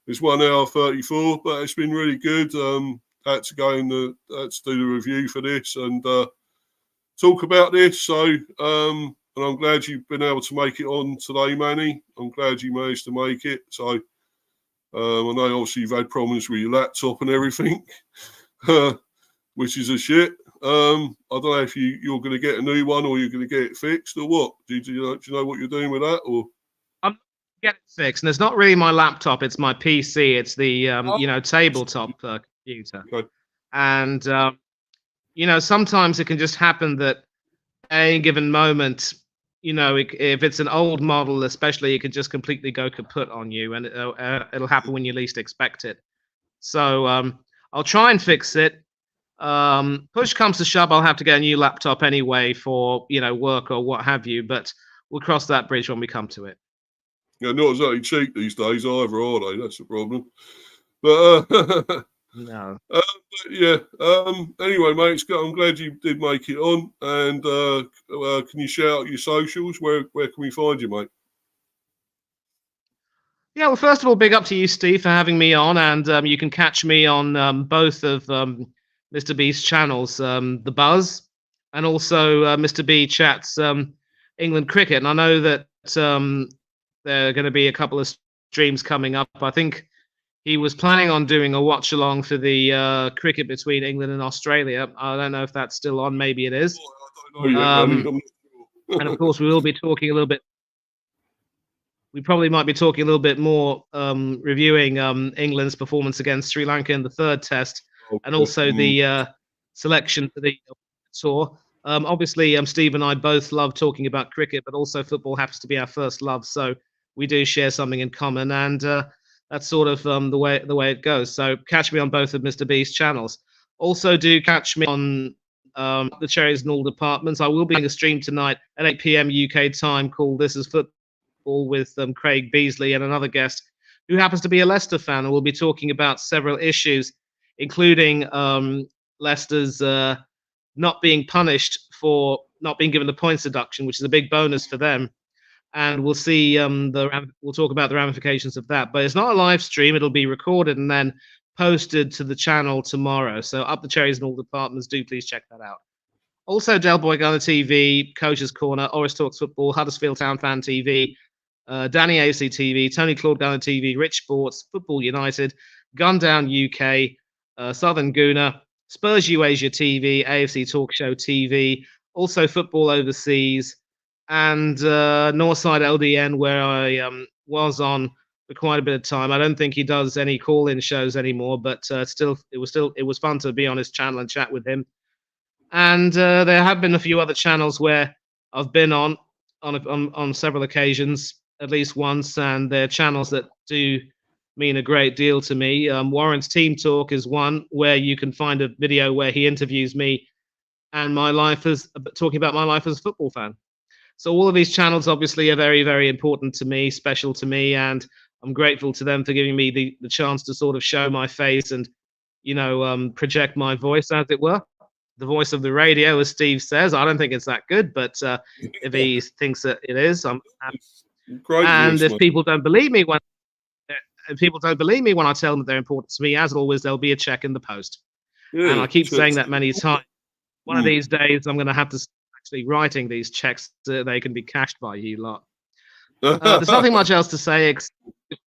A: it's 1 hour 34. But it's been really good. Had to go in had to do the review for this and talk about this. So, and I'm glad you've been able to make it on today, Manny. I'm glad you managed to make it. So, I know obviously you've had problems with your laptop and everything, which is a shit. I don't know if you're going to get a new one or you're going to get it fixed or what. Do you know what you're doing with that? Or I'm
B: get it fixed, and it's not really my laptop; it's my PC. It's the tabletop computer. Okay. And sometimes it can just happen that at any given moment, if it's an old model, especially, it could just completely go kaput on you, and it'll happen when you least expect it. So I'll try and fix it. Push comes to shove, I'll have to get a new laptop anyway for work or what have you, but we'll cross that bridge when we come to it.
A: Yeah, not exactly cheap these days either, are they? That's the problem. But
B: no.
A: But yeah. Anyway, mate, I'm glad you did make it on. And can you shout out your socials? Where can we find you, mate?
B: Yeah, well, first of all, big up to you, Steve, for having me on, and you can catch me on both of Mr. B's channels, The Buzz, and also Mr. B chats England cricket. And I know that there are going to be a couple of streams coming up. I think he was planning on doing a watch along for the cricket between England and Australia. I don't know if that's still on. Maybe it is.
A: I don't know yet, buddy. I'm not sure.
B: And of course, we will be talking a little bit. We probably might be talking a little bit more, reviewing England's performance against Sri Lanka in the third test, and also the selection for the tour. Obviously, Steve and I both love talking about cricket, but also football happens to be our first love, so we do share something in common, and that's sort of the way it goes. So catch me on both of Mr. B's channels. Also, do catch me on the Cherries and All Departments. I will be doing a stream tonight at 8 p.m. UK time called "This Is Football" with Craig Beasley and another guest who happens to be a Leicester fan, and we'll be talking about several issues, including Leicester's not being punished for not being given the points deduction, which is a big bonus for them. And we'll see we'll talk about the ramifications of that. But it's not a live stream; it'll be recorded and then posted to the channel tomorrow. So up the Cherries and All Departments. Do please check that out. Also, Del Boy Gunner TV, Coach's Corner, Oris Talks Football, Huddersfield Town Fan TV, Danny AC TV, Tony Claude Gunner TV, Rich Sports, Football United, Gun Down UK, Southern Gooner, Spurs Asia TV, AFC Talk Show TV, also Football Overseas, and Northside LDN, where I was on for quite a bit of time. I don't think he does any call-in shows anymore, but it was fun to be on his channel and chat with him. And there have been a few other channels where I've been on several occasions, at least once, and they're channels that do mean a great deal to me. Warren's Team Talk is one where you can find a video where he interviews me and my life as talking about my life as a football fan. So all of these channels obviously are very, very important to me, special to me, and I'm grateful to them for giving me the chance to sort of show my face and, project my voice, as it were. The voice of the radio, as Steve says. I don't think it's that good, but if he thinks that it is, I'm happy.
A: Great
B: and
A: voice,
B: if people don't believe me when I tell them that they're important to me, as always, there'll be a check in the post.
A: Yeah,
B: and I keep saying that many times. One of these days, I'm going to have to actually writing these checks so they can be cashed by you lot. There's nothing much else to say except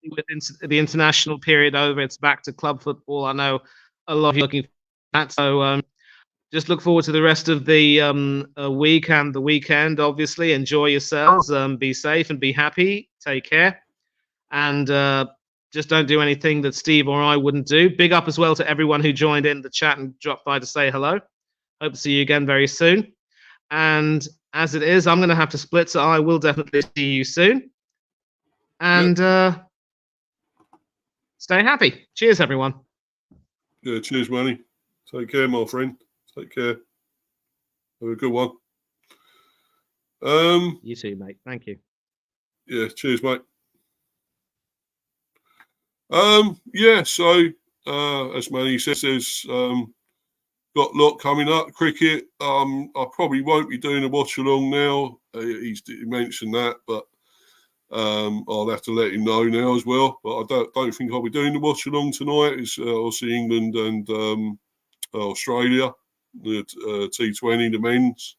B: with the international period over. It's back to club football. I know a lot of you are looking for that, so just look forward to the rest of the week and the weekend. Obviously, enjoy yourselves. Be safe and be happy. Take care, and just don't do anything that Steve or I wouldn't do. Big up as well to everyone who joined in the chat and dropped by to say hello. Hope to see you again very soon. And as it is, I'm going to have to split, so I will definitely see you soon. And stay happy. Cheers, everyone.
A: Yeah, cheers, Manny. Take care, my friend. Take care. Have a good one.
B: You too, mate. Thank you.
A: Yeah, cheers, mate. Yeah, so as Manny says, there's got a lot coming up. Cricket. I probably won't be doing a watch along now. He mentioned that, but I'll have to let him know now as well. But I don't think I'll be doing the watch along tonight. It's obviously England and Australia, the T20, the men's.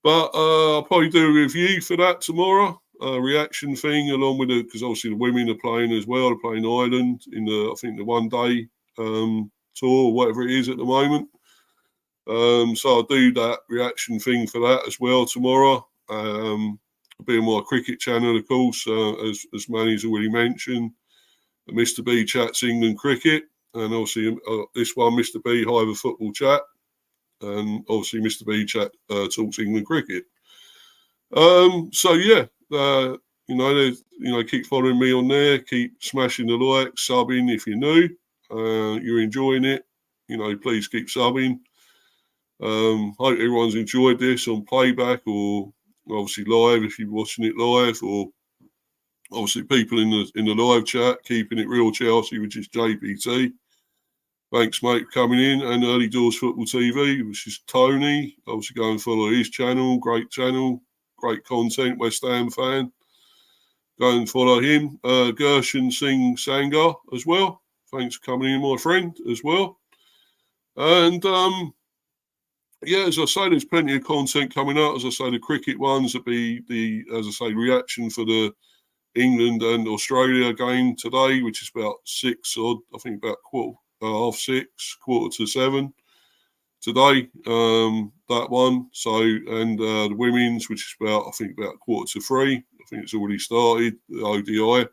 A: But I'll probably do a review for that tomorrow. Reaction thing along with it, because obviously the women are playing as well. They're playing Ireland in the the 1 day tour, whatever it is at the moment. So I'll do that reaction thing for that as well tomorrow. I'll be on my cricket channel, of course, as Manny's already mentioned. Mr. B chats England cricket, and obviously this one, Mr. B Hive Football Chat, and obviously Mr. B chat talks England cricket. So yeah, keep following me on there, keep smashing the like, subbing if you're new. You're enjoying it, please keep subbing. Hope everyone's enjoyed this on playback or obviously live if you're watching it live, or obviously people in the live chat keeping it real Chelsea, which is JPT. Thanks, mate, for coming in, and Early Doors Football TV, which is Tony. Obviously, go and follow his channel, great content, West Ham fan. Go and follow him. Gershon Singh Sangar as well. Thanks for coming in, my friend, as well. And yeah, as I say, there's plenty of content coming out. As I say, the cricket ones will be the reaction for the England and Australia game today, which is about 6 odd, I think about 6:30, 6:45 today. That one. So, and the women's, which is about, I think about 2:45. I think it's already started. The ODI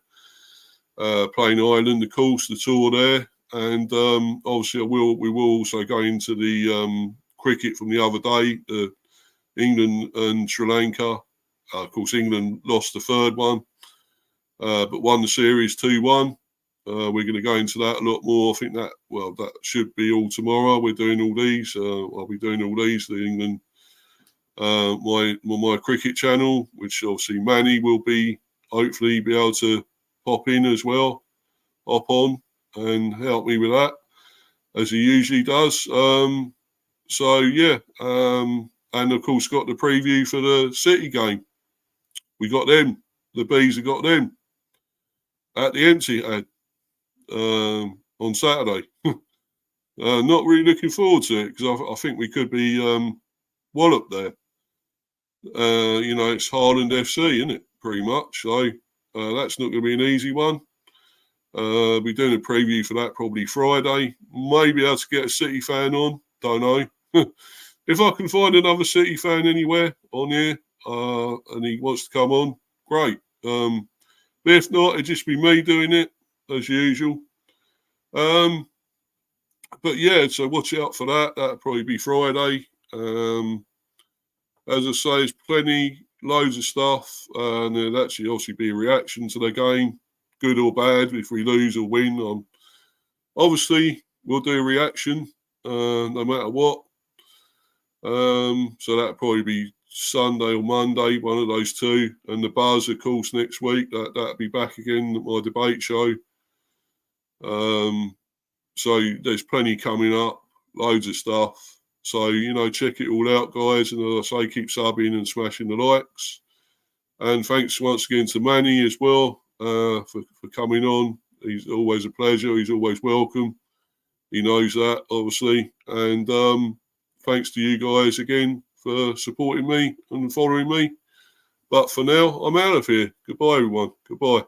A: playing Ireland, of course, the tour there, and obviously we will also go into the cricket from the other day, England and Sri Lanka. Of course, England lost the third one, but won the series 2-1. We're going to go into that a lot more. I think that should be all tomorrow. We're doing all these. I'll be doing all these. The England, my cricket channel, which obviously Manny will be hopefully be able to pop in as well, hop on and help me with that, as he usually does. And of course got the preview for the City game. We got them. The Bees have got them at the Etihad on Saturday. Not really looking forward to it because I think we could be walloped there. It's Haaland FC, isn't it? Pretty much. So that's not going to be an easy one. We're doing a preview for that probably Friday. Maybe able to get a City fan on. Don't know. If I can find another City fan anywhere on here and he wants to come on, great. But if not, it'd just be me doing it as usual. But yeah, so watch out for that. That'll probably be Friday. As I say, there's loads of stuff, and there'll actually obviously be a reaction to the game, good or bad. If we lose or win, obviously we'll do a reaction no matter what. So that'll probably be Sunday or Monday, one of those two. And the Buzz, of course, next week. That'll be back again at my debate show. So there's plenty coming up, loads of stuff. So, check it all out, guys. And as I say, keep subbing and smashing the likes. And thanks once again to Manny as well for coming on. He's always a pleasure. He's always welcome. He knows that, obviously. And thanks to you guys again for supporting me and following me. But for now, I'm out of here. Goodbye, everyone. Goodbye.